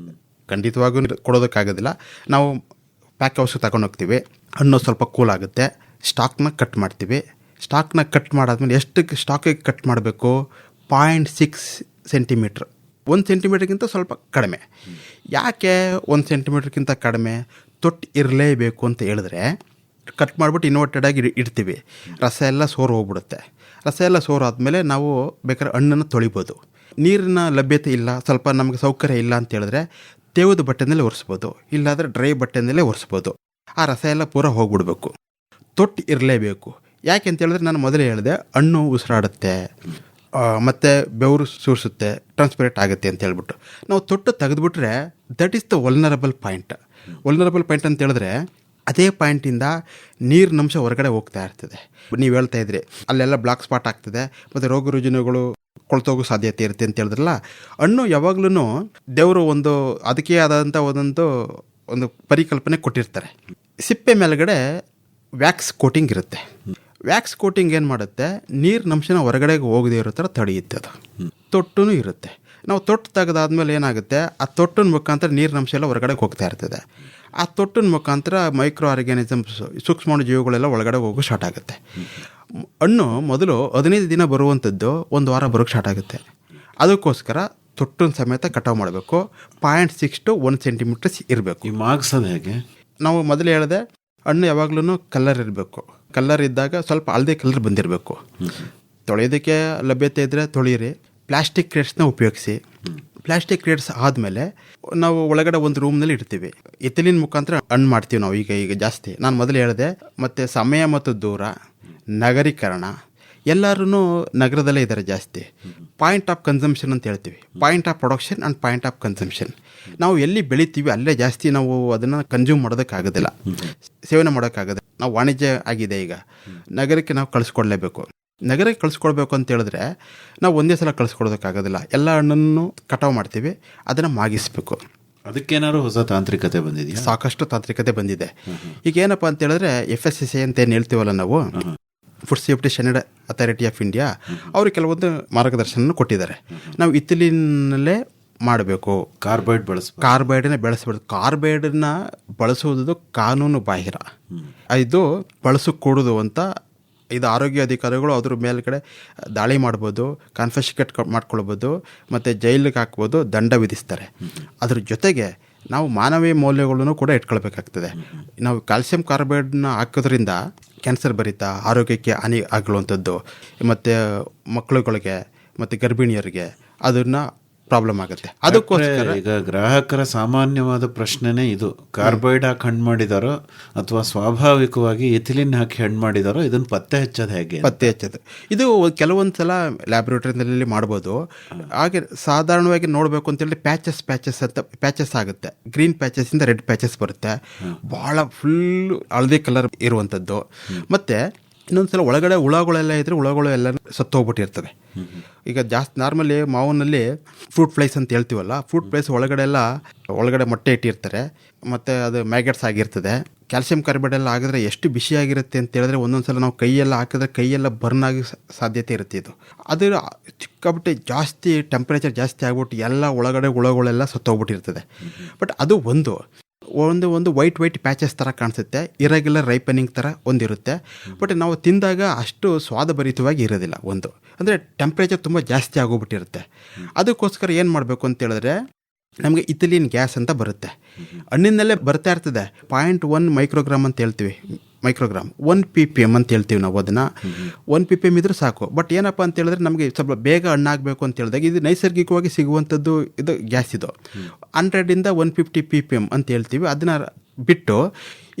ಖಂಡಿತವಾಗೂ ಕೊಡೋದಕ್ಕಾಗೋದಿಲ್ಲ. ನಾವು ಪ್ಯಾಕ್ ಹೌಸ್ಗೆ ತಗೊಂಡು ಹೋಗ್ತೀವಿ. ಹಣ್ಣು ಸ್ವಲ್ಪ ಕೂಲ್ ಆಗುತ್ತೆ. ಸ್ಟಾಕ್ನ ಕಟ್ ಮಾಡ್ತೀವಿ. ಸ್ಟಾಕ್ನ ಕಟ್ ಮಾಡಾದ್ಮೇಲೆ ಎಷ್ಟು ಸ್ಟಾಕಿಗೆ ಕಟ್ ಮಾಡಬೇಕು? 0.6 ಸೆಂಟಿಮೀಟ್ರ್. 1 ಸೆಂಟಿಮೀಟ್ರ್ಗಿಂತ ಸ್ವಲ್ಪ ಕಡಿಮೆ. ಯಾಕೆ 1 ಸೆಂಟಿಮೀಟ್ರ್ಗಿಂತ ಕಡಿಮೆ? ತೊಟ್ಟು ಇರಲೇಬೇಕು ಅಂತ ಹೇಳಿದ್ರೆ ಕಟ್ ಮಾಡಿಬಿಟ್ಟು ಇನ್ವರ್ಟೆಡ್ ಆಗಿ ಇಡ್ತೀವಿ. ರಸ ಎಲ್ಲ ಸೋರು ಹೋಗ್ಬಿಡುತ್ತೆ. ರಸ ಎಲ್ಲ ಸೋರು ಆದಮೇಲೆ ನಾವು ಬೇಕಾದ್ರೆ ಹಣ್ಣನ್ನು ತೊಳಿಬೋದು. ನೀರಿನ ಲಭ್ಯತೆ ಇಲ್ಲ, ಸ್ವಲ್ಪ ನಮಗೆ ಸೌಕರ್ಯ ಇಲ್ಲ ಅಂತ ಹೇಳಿದ್ರೆ ತೇವದ ಬಟ್ಟೆನಲ್ಲೇ ಒರೆಸ್ಬೋದು, ಇಲ್ಲಾಂದರೆ ಡ್ರೈ ಬಟ್ಟೆನಲ್ಲೇ ಒರೆಸ್ಬೋದು. ಆ ರಸ ಎಲ್ಲ ಪೂರ ಹೋಗ್ಬಿಡ್ಬೇಕು. ತೊಟ್ಟು ಇರಲೇಬೇಕು. ಯಾಕೆ ಅಂತ ಹೇಳಿದ್ರೆ ನಾನು ಮೊದಲೇ ಹೇಳಿದೆ, ಹಣ್ಣು ಉಸಿರಾಡುತ್ತೆ, ಮತ್ತು ಬೆವರು ಸೂರಿಸುತ್ತೆ, ಟ್ರಾನ್ಸ್ಪಿರೇಟ್ ಆಗುತ್ತೆ ಅಂತ ಹೇಳ್ಬಿಟ್ಟು. ನಾವು ತೊಟ್ಟು ತೆಗೆದುಬಿಟ್ರೆ that is the vulnerable point. Vulnerable point ಅಂತ ಹೇಳಿದ್ರೆ ಅದೇ ಪಾಯಿಂಟಿಂದ ನೀರಿನಂಶ ಹೊರಗಡೆ ಹೋಗ್ತಾ ಇರ್ತದೆ. ನೀವು ಹೇಳ್ತಾ ಇದ್ರಿ ಅಲ್ಲೆಲ್ಲ ಬ್ಲಾಕ್ ಸ್ಪಾಟ್ ಆಗ್ತದೆ ಮತ್ತು ರೋಗ ರುಜಿನಗಳು ಕೊಳ್ತೋಗೋ ಸಾಧ್ಯತೆ ಇರುತ್ತೆ ಅಂತ ಹೇಳಿದ್ರಲ್ಲ. ಹಣ್ಣು ಯಾವಾಗ್ಲೂ ದೇವರು ಅದಕ್ಕೆ ಆದಂಥ ಒಂದು ಪರಿಕಲ್ಪನೆ ಕೊಟ್ಟಿರ್ತಾರೆ. ಸಿಪ್ಪೆ ಮೇಲ್ಗಡೆ ವ್ಯಾಕ್ಸ್ ಕೋಟಿಂಗ್ ಇರುತ್ತೆ. ವ್ಯಾಕ್ಸ್ ಕೋಟಿಂಗ್ ಏನು ಮಾಡುತ್ತೆ? ನೀರಿನಂಶನ ಹೊರಗಡೆಗೆ ಹೋಗದೇ ಇರೋ ಥರ ತಡೆಯುತ್ತೆ. ಅದು ತೊಟ್ಟೂ ಇರುತ್ತೆ. ನಾವು ತೊಟ್ಟು ತೆಗೆದಾದ್ಮೇಲೆ ಏನಾಗುತ್ತೆ? ಆ ತೊಟ್ಟಿನ ಮುಖಾಂತರ ನೀರಿನಂಶ ಎಲ್ಲ ಹೊರಗಡೆ ಹೋಗ್ತಾ ಇರ್ತದೆ. ಆ ತೊಟ್ಟಿನ ಮುಖಾಂತರ ಮೈಕ್ರೋ ಆರ್ಗ್ಯಾನಿಸಮ್ಸ್, ಸೂಕ್ಷ್ಮಾಣು ಜೀವಿಗಳೆಲ್ಲ ಒಳಗಡೆ ಹೋಗೋ ಸ್ಟಾರ್ಟ್ ಆಗುತ್ತೆ. ಹಣ್ಣು ಮೊದಲು 15 ದಿನ ಬರುವಂಥದ್ದು 1 ವಾರ ಬರೋಕ್ಕೆ ಸ್ಟಾರ್ಟ್ ಆಗುತ್ತೆ. ಅದಕ್ಕೋಸ್ಕರ ತೊಟ್ಟಿನ ಸಮೇತ ಕಟಾವು ಮಾಡಬೇಕು. 0.6 to 1 ಸೆಂಟಿಮೀಟರ್ಸ್ ಇರಬೇಕು. ಈ ಮಾಗ್ಸೋದು ಹೇಗೆ? ನಾವು ಮೊದಲು ಹೇಳಿದೆ, ಹಣ್ಣು ಯಾವಾಗ್ಲೂ ಕಲ್ಲರ್ ಇರಬೇಕು. ಕಲ್ಲರ್ ಇದ್ದಾಗ ಸ್ವಲ್ಪ ಹಳದಿ ಕಲರ್ ಬಂದಿರಬೇಕು. ತೊಳೆಯೋದಕ್ಕೆ ಲಭ್ಯತೆ ಇದ್ದರೆ ತೊಳೆಯಿರಿ. ಪ್ಲಾಸ್ಟಿಕ್ ಕ್ರೇಟ್ಸ್ನ ಉಪಯೋಗಿಸಿ. ಪ್ಲಾಸ್ಟಿಕ್ ಕ್ರೇಟ್ಸ್ ಆದಮೇಲೆ ನಾವು ಒಳಗಡೆ ಒಂದು ರೂಮ್ನಲ್ಲಿ ಇಡ್ತೀವಿ. ಇಥಿಲಿನ್ ಮುಖಾಂತರ ಹಣ್ಣು ಮಾಡ್ತೀವಿ ನಾವು ಈಗ ಜಾಸ್ತಿ. ನಾನು ಮೊದಲು ಹೇಳಿದೆ. ಮತ್ತು ಸಮಯ ಮತ್ತು ದೂರ, ನಗರೀಕರಣ, ಎಲ್ಲರೂ ನಗರದಲ್ಲೇ ಇದ್ದಾರೆ ಜಾಸ್ತಿ. ಪಾಯಿಂಟ್ ಆಫ್ ಕನ್ಸಂಪ್ಷನ್ ಅಂತ ಹೇಳ್ತೀವಿ. Point of production and point of consumption. ನಾವು ಎಲ್ಲಿ ಬೆಳಿತೀವಿ ಅಲ್ಲೇ ಜಾಸ್ತಿ ನಾವು ಅದನ್ನು ಕನ್ಸ್ಯೂಮ್ ಮಾಡೋದಕ್ಕಾಗೋದಿಲ್ಲ, ಸೇವನೆ ಮಾಡೋಕ್ಕಾಗೋದಿಲ್ಲ. ನಾವು ವಾಣಿಜ್ಯ ಆಗಿದೆ ಈಗ. ನಗರಕ್ಕೆ ನಾವು ಕಳಿಸ್ಕೊಡ್ಲೇಬೇಕು. ನಗರಕ್ಕೆ ಕಳಿಸ್ಕೊಡ್ಬೇಕು ಅಂತ ಹೇಳಿದ್ರೆ ನಾವು ಒಂದೇ ಸಲ ಕಳಿಸ್ಕೊಡೋದಕ್ಕಾಗೋದಿಲ್ಲ. ಎಲ್ಲ ಹಣ್ಣನ್ನು ಕಟಾವು ಮಾಡ್ತೀವಿ, ಅದನ್ನು ಮಾಗಿಸ್ಬೇಕು. ಅದಕ್ಕೇನಾದ್ರು ಹೊಸ ತಾಂತ್ರಿಕತೆ ಬಂದಿದೆಯಾ? ಸಾಕಷ್ಟು ತಾಂತ್ರಿಕತೆ ಬಂದಿದೆ. ಈಗ ಏನಪ್ಪ ಅಂತ ಹೇಳಿದ್ರೆ FSSAI ಅಂತ ಏನು ಹೇಳ್ತೀವಲ್ಲ ನಾವು, food safety standard authority of India, ಅವರು ಕೆಲವೊಂದು ಮಾರ್ಗದರ್ಶನ ಕೊಟ್ಟಿದ್ದಾರೆ. ನಾವು ಇಥಿಲಿನಲ್ಲೇ ಮಾಡಬೇಕು. ಕಾರ್ಬೈಡನ್ನ ಬೆಳೆಸಬಾರ್ದು. ಕಾರ್ಬೈಡನ್ನ ಬಳಸುವುದು ಕಾನೂನು ಬಾಹಿರ. ಇದು ಬಳಸಕೂಡದು ಅಂತ ಇದು ಆರೋಗ್ಯ ಅಧಿಕಾರಿಗಳು ಅದ್ರ ಮೇಲ್ಗಡೆ ದಾಳಿ ಮಾಡ್ಬೋದು, ಕಾನ್ಫಿಸ್ಕೇಟ್ ಮಾಡ್ಕೊಳ್ಬೋದು, ಮತ್ತು ಜೈಲಿಗೆ ಹಾಕ್ಬೋದು, ದಂಡ ವಿಧಿಸ್ತಾರೆ. ಅದ್ರ ಜೊತೆಗೆ ನಾವು ಮಾನವೀಯ ಮೌಲ್ಯಗಳನ್ನು ಕೂಡ ಇಟ್ಕೊಳ್ಬೇಕಾಗ್ತದೆ. ನಾವು ಕ್ಯಾಲ್ಸಿಯಂ ಕಾರ್ಬೈಡನ್ನ ಹಾಕೋದ್ರಿಂದ ಕ್ಯಾನ್ಸರ್ ಭರಿತ ಆರೋಗ್ಯಕ್ಕೆ ಹಾನಿ ಆಗುವಂಥದ್ದು, ಮತ್ತು ಮಕ್ಕಳುಗಳಿಗೆ ಮತ್ತು ಗರ್ಭಿಣಿಯರಿಗೆ ಅದನ್ನು ಪ್ರಾಬ್ಲಮ್ ಆಗುತ್ತೆ. ಅದಕ್ಕೋಸ್ಕರ ಈಗ ಗ್ರಾಹಕರ ಸಾಮಾನ್ಯವಾದ ಪ್ರಶ್ನೆನೇ ಇದು, ಕಾರ್ಬೈಡ್ ಹಾಕಿ ಹಣ್ಣು ಮಾಡಿದಾರೋ ಅಥವಾ ಸ್ವಾಭಾವಿಕವಾಗಿ ಎಥಿಲಿನ್ ಹಾಕಿ ಹಣ್ಣು ಮಾಡಿದಾರೋ, ಇದನ್ನು ಪತ್ತೆ ಹಚ್ಚೋದು ಹೇಗೆ? ಪತ್ತೆ ಹಚ್ಚೋದು ಇದು ಕೆಲವೊಂದು ಸಲ ಲ್ಯಾಬ್ರೇಟರಿನಲ್ಲಿ ಮಾಡ್ಬೋದು. ಹಾಗೆ ಸಾಧಾರಣವಾಗಿ ನೋಡಬೇಕು ಅಂತೇಳಿ ಪ್ಯಾಚಸ್ ಆಗುತ್ತೆ. ಗ್ರೀನ್ ಪ್ಯಾಚಸ್ಸಿಂದ ರೆಡ್ ಪ್ಯಾಚಸ್ ಬರುತ್ತೆ, ಭಾಳ ಫುಲ್ ಹಳದಿ ಕಲರ್ ಇರುವಂಥದ್ದು. ಮತ್ತು ಇನ್ನೊಂದ್ಸಲ ಒಳಗಡೆ ಹುಳಗಳೆಲ್ಲ ಇದ್ದರೆ ಹುಳಗಳು ಎಲ್ಲ ಸತ್ತೋಗ್ಬಿಟ್ಟಿರ್ತವೆ. ಈಗ ಜಾಸ್ತಿ ನಾರ್ಮಲಿ ಮಾವಿನಲ್ಲಿ ಫ್ರೂಟ್ ಫ್ಲೈಸ್ ಅಂತ ಹೇಳ್ತೀವಲ್ಲ, ಫ್ರೂಟ್ ಫ್ಲೈಸ್ ಒಳಗಡೆ ಮೊಟ್ಟೆ ಇಟ್ಟಿರ್ತಾರೆ, ಮತ್ತು ಅದು ಮ್ಯಾಗೆಟ್ಸ್ ಆಗಿರ್ತದೆ. ಕ್ಯಾಲ್ಸಿಯಂ ಕಾರ್ಬೈಡ್ ಎಲ್ಲ ಆಗಿದ್ರೆ ಎಷ್ಟು ಬಿಸಿಯಾಗಿರುತ್ತೆ ಅಂತ ಹೇಳಿದ್ರೆ ಒಂದೊಂದು ಸಲ ನಾವು ಕೈಯೆಲ್ಲ ಹಾಕಿದ್ರೆ ಕೈಯೆಲ್ಲ ಬರ್ನ್ ಆಗಿ ಸಾಧ್ಯತೆ ಇರುತ್ತೆ. ಅದು ಸಿಕ್ಕಾಬಿಟ್ಟು ಜಾಸ್ತಿ ಟೆಂಪ್ರೇಚರ್ ಜಾಸ್ತಿ ಆಗ್ಬಿಟ್ಟು ಎಲ್ಲ ಒಳಗಡೆ ಹುಳಗಳೆಲ್ಲ ಸತ್ತೋಗ್ಬಿಟ್ಟಿರ್ತದೆ. ಬಟ್ ಅದು ಒಂದು ವೈಟ್ ಪ್ಯಾಚಸ್ ಥರ ಕಾಣಿಸುತ್ತೆ, ಇರೆಗ್ಯುಲರ್ ರೈಪನಿಂಗ್ ಥರ ಒಂದಿರುತ್ತೆ. ಬಟ್ ನಾವು ತಿಂದಾಗ ಅಷ್ಟು ಸ್ವಾದಭರಿತವಾಗಿ ಇರೋದಿಲ್ಲ. ಅಂದರೆ ಟೆಂಪ್ರೇಚರ್ ತುಂಬ ಜಾಸ್ತಿ ಆಗೋಗ್ಬಿಟ್ಟಿರುತ್ತೆ. ಅದಕ್ಕೋಸ್ಕರ ಏನು ಮಾಡಬೇಕು ಅಂತ ಹೇಳಿದ್ರೆ, ನಮಗೆ ಇಥಿಲಿನ್ ಗ್ಯಾಸ್ ಅಂತ ಬರುತ್ತೆ, ಹಣ್ಣಿನಲ್ಲೇ ಬರ್ತಾ ಇರ್ತದೆ. 0.1 ಮೈಕ್ರೋಗ್ರಾಮ್ ಅಂತ ಹೇಳ್ತೀವಿ. 1 ppm ಅಂತ ಹೇಳ್ತೀವಿ ನಾವು. ಅದನ್ನು 1 ppm ಇದ್ರೂ ಸಾಕು. ಬಟ್ ಏನಪ್ಪ ಅಂತ ಹೇಳಿದ್ರೆ ನಮಗೆ ಸ್ವಲ್ಪ ಬೇಗ ಹಣ್ಣಾಗಬೇಕು ಅಂತ ಹೇಳಿದಾಗ ಇದು ನೈಸರ್ಗಿಕವಾಗಿ ಸಿಗುವಂಥದ್ದು ಇದು ಗ್ಯಾಸ್. ಇದು 100 ಇಂದ 150 ppm ಅಂತ ಹೇಳ್ತೀವಿ. ಅದನ್ನು ಬಿಟ್ಟು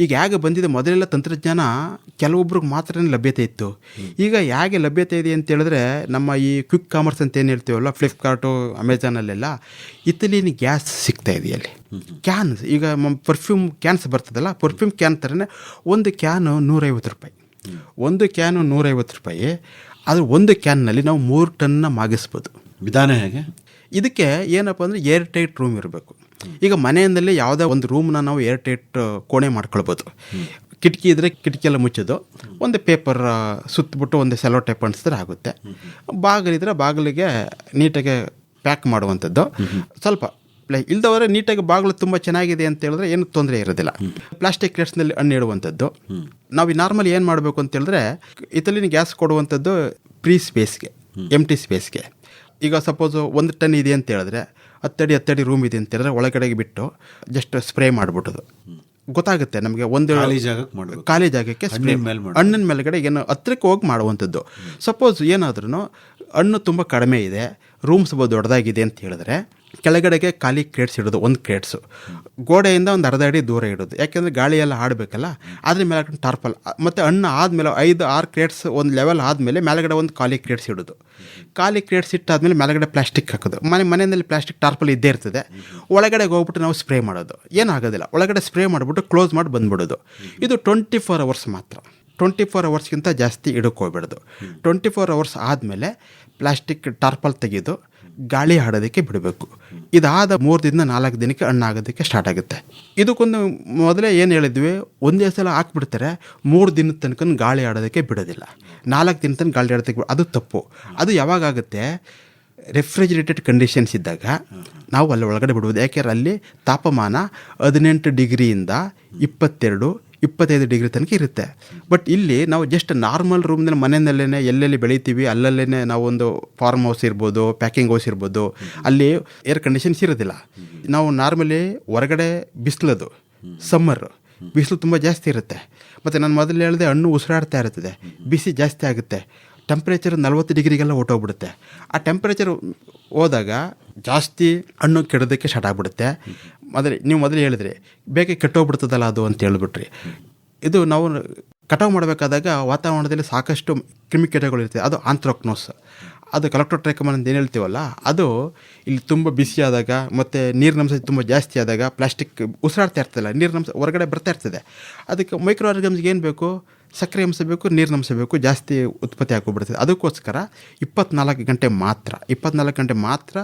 ಈಗ ಹೇಗೆ ಬಂದಿದೆ, ಮೊದಲೆಲ್ಲ ತಂತ್ರಜ್ಞಾನ ಕೆಲವೊಬ್ರಿಗೆ ಮಾತ್ರ ಲಭ್ಯತೆ ಇತ್ತು. ಈಗ ಹೇಗೆ ಲಭ್ಯತೆ ಇದೆ ಅಂತ ಹೇಳಿದ್ರೆ, ನಮ್ಮ ಈ ಕ್ವಿಕ್ ಕಾಮರ್ಸ್ ಅಂತ ಏನು ಹೇಳ್ತೀವಲ್ಲ, ಫ್ಲಿಪ್ಕಾರ್ಟು, ಅಮೆಝಾನಲ್ಲೆಲ್ಲ ಇಥಿಲೀನ್ ಗ್ಯಾಸ್ ಸಿಗ್ತಾ ಇದೆ. ಅಲ್ಲಿ ಕ್ಯಾನ್ಸ್, ಈಗ ಪರ್ಫ್ಯೂಮ್ ಕ್ಯಾನ್ಸ್ ಬರ್ತದಲ್ಲ, ಪರ್ಫ್ಯೂಮ್ ಕ್ಯಾನ್ ಥರನೇ ಒಂದು ಕ್ಯಾನು 150 ರೂಪಾಯಿ. ಒಂದು ಕ್ಯಾನು 150 ರೂಪಾಯಿ. ಅದು ಒಂದು ಕ್ಯಾನ್ನಲ್ಲಿ ನಾವು 3 ಟನ್ನ ಮಾಗಿಸ್ಬೋದು. ವಿಧಾನ ಹೇಗೆ? ಇದಕ್ಕೆ ಏನಪ್ಪ ಅಂದರೆ ಏರ್ ಟೈಟ್ ರೂಮ್ ಇರಬೇಕು. ಈಗ ಮನೆಯಲ್ಲಿ ಯಾವುದೋ ಒಂದು ರೂಮ್ನ ನಾವು ಏರ್ ಟೈಟ್ ಕೋಣೆ ಮಾಡ್ಕೊಳ್ಬೋದು. ಕಿಟಕಿ ಇದ್ದರೆ ಕಿಟಕಿ ಎಲ್ಲ ಮುಚ್ಚೋದು, ಒಂದು ಪೇಪರ್ ಸುತ್ತಬಿಟ್ಟು ಒಂದು ಸೆಲೋ ಟೈಪ್ ಅಂಟಿಸಿದ್ರೆ ಆಗುತ್ತೆ. ಬಾಗಿಲಿದ್ರೆ ಬಾಗಿಲಿಗೆ ನೀಟಾಗಿ ಪ್ಯಾಕ್ ಮಾಡುವಂಥದ್ದು. ಸ್ವಲ್ಪ ಇಲ್ದವರೆ ನೀಟಾಗಿ ಬಾಗಿಲು ತುಂಬ ಚೆನ್ನಾಗಿದೆ ಅಂತ ಹೇಳಿದ್ರೆ ಏನು ತೊಂದರೆ ಇರೋದಿಲ್ಲ. ಪ್ಲಾಸ್ಟಿಕ್ ಕ್ರೇಟ್ಸ್ನಲ್ಲಿ ಹಣ್ಣು ಇಡುವಂಥದ್ದು. ನಾವು ನಾರ್ಮಲಿ ಏನು ಮಾಡಬೇಕು ಅಂತ ಹೇಳಿದ್ರೆ, ಇಥಿಲೀನ್ ಗ್ಯಾಸ್ ಕೊಡುವಂಥದ್ದು ಫ್ರೀ ಸ್ಪೇಸ್ಗೆ, ಎಂಟಿ ಸ್ಪೇಸ್ಗೆ. ಈಗ ಸಪೋಸು 1 ಟನ್ ಇದೆ ಅಂತ ಹೇಳಿದ್ರೆ 10 ಅಡಿ ರೂಮ್ ಇದೆ ಅಂತ ಹೇಳಿದ್ರೆ ಒಳಗಡೆಗೆ ಬಿಟ್ಟು ಜಸ್ಟ್ ಸ್ಪ್ರೇ ಮಾಡಿಬಿಟ್ಟೋದು. ಗೊತ್ತಾಗುತ್ತೆ ನಮಗೆ. ಒಂದು ಖಾಲಿ ಜಾಗಕ್ಕೆ ಸ್ಪ್ರೇ, ಹಣ್ಣಿನ ಮೇಲ್ಗಡೆ ಏನು ಹತ್ರಕ್ಕೆ ಹೋಗಿ ಮಾಡುವಂಥದ್ದು. ಸಪೋಸ್ ಏನಾದ್ರೂ ಹಣ್ಣು ತುಂಬ ಕಡಿಮೆ ಇದೆ, ರೂಮ್ ಸ್ವಲ್ಪ ದೊಡ್ಡದಾಗಿದೆ ಅಂತ ಹೇಳಿದ್ರೆ ಕೆಳಗಡೆಗೆ ಖಾಲಿ ಕ್ರೇಟ್ಸ್ ಇಡೋದು. ಒಂದು ಕ್ರೇಟ್ಸು ಗೋಡೆಯಿಂದ ಒಂದು ಅರ್ಧ ಅಡಿ ದೂರ ಇಡೋದು. ಯಾಕೆಂದರೆ ಗಾಳಿ ಎಲ್ಲ ಆಡಬೇಕಲ್ಲ, ಅದ್ರ ಮೇಲೆ ಟಾರ್ಪಲ್. ಮತ್ತು ಹಣ್ಣು ಆದಮೇಲೆ 5-6 ಕ್ರೇಟ್ಸ್ ಒಂದು ಲೆವೆಲ್ ಆದಮೇಲೆ ಮೇಲೆಗಡೆ ಒಂದು ಖಾಲಿ ಕ್ರೇಟ್ಸ್ ಇಡೋದು. ಖಾಲಿ ಕ್ರೇಟ್ಸ್ ಇಟ್ಟಾದ್ಮೇಲೆ ಮೇಲೆಗಡೆ ಪ್ಲಾಸ್ಟಿಕ್ ಹಾಕೋದು. ಮನೆಯಲ್ಲಿ ಪ್ಲಾಸ್ಟಿಕ್ ಟಾರ್ಪಲ್ ಇದ್ದೇ ಇರ್ತದೆ. ಒಳಗಡೆ ಹೋಗ್ಬಿಟ್ಟು ನಾವು ಸ್ಪ್ರೇ ಮಾಡೋದು. ಏನಾಗೋದಿಲ್ಲ, ಒಳಗಡೆ ಸ್ಪ್ರೇ ಮಾಡಿಬಿಟ್ಟು ಕ್ಲೋಸ್ ಮಾಡಿ ಬಂದ್ಬಿಡೋದು. ಇದು 24 ಅವರ್ಸ್ ಮಾತ್ರ. 24 ಅವರ್ಸ್ಗಿಂತ ಜಾಸ್ತಿ ಇಡೋಕ್ಕೋಗ್ಬಿಡೋದು. 24 ಅವರ್ಸ್ ಆದಮೇಲೆ ಪ್ಲಾಸ್ಟಿಕ್ ಟಾರ್ಪಲ್ ತೆಗೆದು ಗಾಳಿ ಆಡೋದಕ್ಕೆ ಬಿಡಬೇಕು. ಇದಾದ 3 ದಿಂದ 4 ದಿನಕ್ಕೆ ಹಣ್ಣಾಗೋದಕ್ಕೆ ಸ್ಟಾರ್ಟ್ ಆಗುತ್ತೆ. ಇದಕ್ಕೊಂದು ಮೊದಲೇ ಏನು ಹೇಳಿದ್ವಿ, ಒಂದೇ ಸಲ ಹಾಕ್ಬಿಡ್ತಾರೆ, 3 ದಿನದ ತನಕ ಗಾಳಿ ಆಡೋದಕ್ಕೆ ಬಿಡೋದಿಲ್ಲ. 4 ದಿನದ ತನಕ ಗಾಳಿ ಆಡೋದಕ್ಕೆ ಅದು ತಪ್ಪು. ಅದು ಯಾವಾಗುತ್ತೆ, ರೆಫ್ರಿಜಿರೇಟೆಡ್ ಕಂಡೀಷನ್ಸ್ ಇದ್ದಾಗ ನಾವು ಅಲ್ಲಿ ಒಳಗಡೆ ಬಿಡ್ಬೋದು. ಯಾಕೆಂದ್ರೆ ಅಲ್ಲಿ ತಾಪಮಾನ 18 ಡಿಗ್ರಿಯಿಂದ 22-25 ಡಿಗ್ರಿ ತನಕ ಇರುತ್ತೆ. ಬಟ್ ಇಲ್ಲಿ ನಾವು ಜಸ್ಟ್ ನಾರ್ಮಲ್ ರೂಮ್ನಲ್ಲಿ ಮನೆಯಲ್ಲೇ ಎಲ್ಲೆಲ್ಲಿ ಬೆಳಿತೀವಿ ಅಲ್ಲಲ್ಲೇ ನಾವೊಂದು ಫಾರ್ಮ್ ಹೌಸ್ ಇರ್ಬೋದು, ಪ್ಯಾಕಿಂಗ್ ಹೌಸ್ ಇರ್ಬೋದು, ಅಲ್ಲಿ ಏರ್ ಕಂಡೀಷನ್ಸ್ ಇರೋದಿಲ್ಲ. ನಾವು ನಾರ್ಮಲಿ ಹೊರಗಡೆ ಬಿಸಿಲದು, ಸಮ್ಮರ್ ಬಿಸಿಲು ತುಂಬ ಜಾಸ್ತಿ ಇರುತ್ತೆ. ಮತ್ತು ನಾನು ಮೊದಲು ಹೇಳಿದೆ, ಹಣ್ಣು ಉಸಿರಾಡ್ತಾ ಇರ್ತದೆ, ಬಿಸಿ ಜಾಸ್ತಿ ಆಗುತ್ತೆ. ಟೆಂಪ್ರೇಚರ್ 40 ಡಿಗ್ರಿಗೆಲ್ಲ ಹೊಟ್ಟೋಗ್ಬಿಡುತ್ತೆ. ಆ ಟೆಂಪ್ರೇಚರ್ ಹೋದಾಗ ಜಾಸ್ತಿ ಹಣ್ಣು ಕೆಡೋದಕ್ಕೆ ಸ್ಟಾರ್ಟ್ ಆಗಿಬಿಡುತ್ತೆ. ನೀವು ಮೊದಲು ಹೇಳಿದ್ರಿ ಬೇಗ ಕೆಟ್ಟೋಗ್ಬಿಡ್ತದಲ್ಲ ಅದು ಅಂತ ಹೇಳ್ಬಿಟ್ರಿ. ಇದು ನಾವು ಕಟಾವು ಮಾಡಬೇಕಾದಾಗ ವಾತಾವರಣದಲ್ಲಿ ಸಾಕಷ್ಟು ಕ್ರಿಮಿಕೀಟಗಳು ಇರ್ತದೆ. ಅದು ಆಂಥ್ರಾಕ್ನೋಸ್, ಅದು ಕಲೆಕ್ಟೋಟ್ರೈಕಮನ್ ಅಂತ ಏನು ಹೇಳ್ತೀವಲ್ಲ, ಅದು ಇಲ್ಲಿ ತುಂಬ ಬಿಸಿಯಾದಾಗ ಮತ್ತು ನೀರಿನಂಶ ತುಂಬ ಜಾಸ್ತಿ ಆದಾಗ ಪ್ಲಾಸ್ಟಿಕ್ ಉಸಿರಾಡ್ತಾ ಇರ್ತದಲ್ಲ, ನೀರಿನಂಶ ಹೊರಗಡೆ ಬರ್ತಾ ಇರ್ತದೆ. ಅದಕ್ಕೆ ಮೈಕ್ರೋ ಆರ್ಗನ್ಸ್ಗೆ ಏನು ಬೇಕು, ಸಕ್ಕರೆ ಅಂಶ ಬೇಕು, ನೀರಿನಂಶ ಬೇಕು, ಜಾಸ್ತಿ ಉತ್ಪತ್ತಿ ಹಾಕೋಗ್ಬಿಡ್ತದೆ. ಅದಕ್ಕೋಸ್ಕರ 24 ಗಂಟೆ ಮಾತ್ರ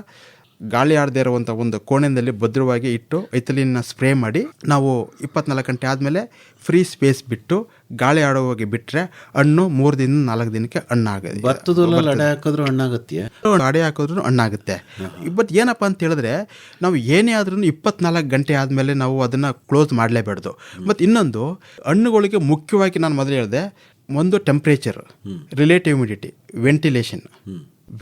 ಗಾಳಿ ಆಡದೇ ಇರುವಂಥ ಒಂದು ಕೋಣೆಯಲ್ಲಿ ಭದ್ರವಾಗಿ ಇಟ್ಟು ಇಥಿಲೀನ್ನ ಸ್ಪ್ರೇ ಮಾಡಿ ನಾವು 24 ಗಂಟೆ ಆದಮೇಲೆ ಫ್ರೀ ಸ್ಪೇಸ್ ಬಿಟ್ಟು ಗಾಳಿ ಆಡುವಾಗೆ ಬಿಟ್ಟರೆ ಹಣ್ಣು 3 ದಿಂದ 4 ದಿನಕ್ಕೆ ಹಣ್ಣಾಗುತ್ತೆ. ಅಡೆ ಹಾಕಿದ್ರು ಹಣ್ಣಾಗುತ್ತೆ, ಅಡೆ ಹಾಕಿದ್ರು ಹಣ್ಣಾಗುತ್ತೆ. ಬಟ್ ಏನಪ್ಪ ಅಂತ ಹೇಳಿದ್ರೆ, ನಾವು ಏನೇ ಆದ್ರೂ 24 ಗಂಟೆ ಆದಮೇಲೆ ನಾವು ಅದನ್ನು ಕ್ಲೋಸ್ ಮಾಡಲೇಬಾರ್ದು. ಮತ್ತು ಇನ್ನೊಂದು, ಹಣ್ಣುಗಳಿಗೆ ಮುಖ್ಯವಾಗಿ ನಾನು ಮೊದಲು ಹೇಳಿದೆ, ಒಂದು ಟೆಂಪ್ರೇಚರ್, ರಿಲೇಟಿವ್ ಹ್ಯುಮಿಡಿಟಿ,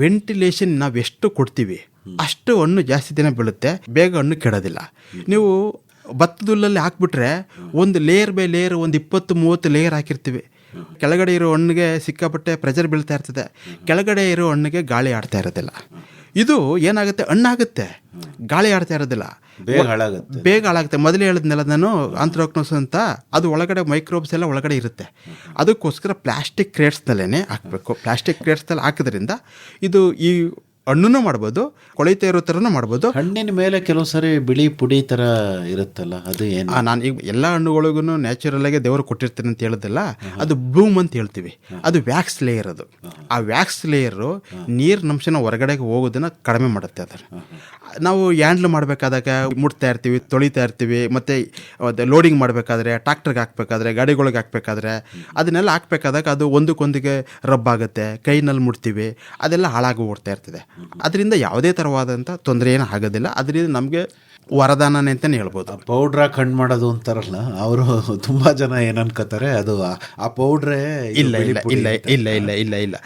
ವೆಂಟಿಲೇಷನ್ ನಾವು ಎಷ್ಟು ಕೊಡ್ತೀವಿ ಅಷ್ಟು ಹಣ್ಣು ಜಾಸ್ತಿ ದಿನ ಬೀಳುತ್ತೆ, ಬೇಗ ಹಣ್ಣು ಕೆಡೋದಿಲ್ಲ. ನೀವು ಭತ್ತದ ಹುಲ್ಲಲ್ಲಿ ಹಾಕ್ಬಿಟ್ರೆ ಒಂದು ಲೇಯರ್ ಬೈ ಲೇಯರ್ ಒಂದು 20-30 ಲೇಯರ್ ಹಾಕಿರ್ತೀವಿ. ಕೆಳಗಡೆ ಇರೋ ಹಣ್ಣಿಗೆ ಸಿಕ್ಕಾಪಟ್ಟೆ ಪ್ರೆಷರ್ ಬೀಳ್ತಾ ಇರ್ತದೆ, ಕೆಳಗಡೆ ಇರೋ ಹಣ್ಣಿಗೆ ಗಾಳಿ ಆಡ್ತಾ ಇರೋದಿಲ್ಲ. ಇದು ಏನಾಗುತ್ತೆ, ಹಣ್ಣಾಗುತ್ತೆ, ಗಾಳಿ ಆಡ್ತಾ ಇರೋದಿಲ್ಲ, ಬೇಗ ಹಾಳಾಗುತ್ತೆ. ಮೊದಲೇ ಹೇಳಿದ್ನೆಲ್ಲ ನಾನು, ಆಂಥ್ರಾಕ್ನೋಸ್ ಅಂತ, ಅದು ಒಳಗಡೆ ಮೈಕ್ರೋಬ್ಸ್ ಎಲ್ಲ ಒಳಗಡೆ ಇರುತ್ತೆ. ಅದಕ್ಕೋಸ್ಕರ ಪ್ಲಾಸ್ಟಿಕ್ ಕ್ರೇಟ್ಸ್ನಲ್ಲೇ ಹಾಕಬೇಕು. ಪ್ಲಾಸ್ಟಿಕ್ ಕ್ರೇಟ್ಸ್ನಲ್ಲಿ ಹಾಕೋದ್ರಿಂದ ಇದು ಈ ಹಣ್ಣು ಮಾಡ್ಬೋದು, ಕೊಳೆತಾ ಇರೋ ಥರನೂ ಮಾಡ್ಬೋದು. ಹಣ್ಣಿನ ಮೇಲೆ ಕೆಲವು ಸರಿ ಬಿಳಿ ಪುಡಿ ಥರ ಇರುತ್ತಲ್ಲ, ಅದು ಏನು? ನಾನು ಈಗ ಎಲ್ಲ ಹಣ್ಣುಗಳಿಗೂ ನ್ಯಾಚುರಲಾಗೆ ದೇವರು ಕೊಟ್ಟಿರ್ತೀನಿ ಅಂತ ಹೇಳೋದಿಲ್ಲ, ಅದು ಬ್ಲೂಮ್ ಅಂತ ಹೇಳ್ತೀವಿ. ಅದು ವ್ಯಾಕ್ಸ್ ಲೇಯರ್. ಅದು ಆ ವ್ಯಾಕ್ಸ್ ಲೇಯರು ನೀರಿನಂಶನ ಹೊರಗಡೆಗೆ ಹೋಗೋದನ್ನು ಕಡಿಮೆ ಮಾಡುತ್ತೆ. ಅದನ್ನು ನಾವು ಹ್ಯಾಂಡ್ಲ್ ಮಾಡಬೇಕಾದಾಗ ಮುಟ್ತಾ ಇರ್ತೀವಿ, ತೊಳಿತಾ ಇರ್ತೀವಿ. ಮತ್ತು ಲೋಡಿಂಗ್ ಮಾಡಬೇಕಾದ್ರೆ, ಟ್ರಾಕ್ಟರ್ಗೆ ಹಾಕಬೇಕಾದ್ರೆ, ಗಾಡಿಗಳಿಗೆ ಹಾಕಬೇಕಾದ್ರೆ, ಅದನ್ನೆಲ್ಲ ಹಾಕಬೇಕಾದಾಗ ಅದು ಒಂದಕ್ಕೊಂದಿಗೆ ರಬ್ ಆಗುತ್ತೆ, ಕೈನಲ್ಲಿ ಮುಟ್ತೀವಿ, ಅದೆಲ್ಲ ಹಾಳಾಗಿ ಓಡ್ತಾ ಇರ್ತದೆ. ಅದರಿಂದ ಯಾವುದೇ ಥರವಾದಂಥ ತೊಂದರೆ ಏನು ಆಗೋದಿಲ್ಲ. ಅದರಿಂದ ನಮಗೆ ವರದಾನನೇ ಅಂತಲೇ ಹೇಳ್ಬೋದು. ಪೌಡ್ರ ಕಣ್ಣು ಮಾಡೋದು ಅಂತಾರಲ್ಲ, ಅವರು ತುಂಬ ಜನ ಏನು ಅನ್ಕೋತಾರೆ, ಅದು ಆ ಪೌಡ್ರೇ ಇಲ್ಲ.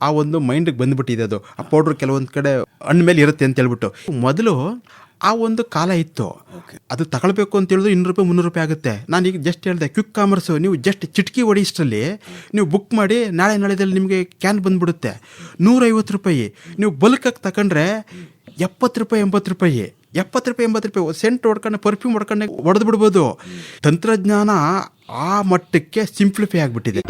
ಆ ಒಂದು ಮೈಂಡಿಗೆ ಬಂದುಬಿಟ್ಟಿದೆ ಅದು. ಆ ಪೌಡ್ರ್ ಕೆಲವೊಂದು ಕಡೆ ಹಣ್ಣು ಮೇಲೆ ಇರುತ್ತೆ ಅಂತ ಹೇಳ್ಬಿಟ್ಟು. ಮೊದಲು ಆ ಒಂದು ಕಾಲ ಇತ್ತು, ಅದು ತಗೊಳ್ಬೇಕು ಅಂತ ಹೇಳಿದ್ರು 200 ರೂಪಾಯಿ 300 ರೂಪಾಯಿ ಆಗುತ್ತೆ. ನಾನು ಈಗ ಜಸ್ಟ್ ಹೇಳಿದೆ, ಕ್ವಿಕ್ ಕಾಮರ್ಸು, ನೀವು ಜಸ್ಟ್ ಚಿಟಕಿ ಹೊಡಿಷ್ಟರಲ್ಲಿ ನೀವು ಬುಕ್ ಮಾಡಿ ನಾಳೆದಲ್ಲಿ ನಿಮಗೆ ಕ್ಯಾನ್ ಬಂದುಬಿಡುತ್ತೆ. 150 ರೂಪಾಯಿ. ನೀವು ಬಲ್ಕಾಗಿ ತಗೊಂಡ್ರೆ 70 ರೂಪಾಯಿ 80 ರೂಪಾಯಿ. ₹70 ₹80 ಸೆಂಟ್ ಹೊಡ್ಕೊಂಡು ಪರ್ಫ್ಯೂಮ್ ಹೊಡ್ಕೊಂಡು ಹೊಡೆದು ಬಿಡ್ಬೋದು. ತಂತ್ರಜ್ಞಾನ ಆ ಮಟ್ಟಕ್ಕೆ ಸಿಂಪ್ಲಿಫೈ ಆಗಿಬಿಟ್ಟಿದೆ.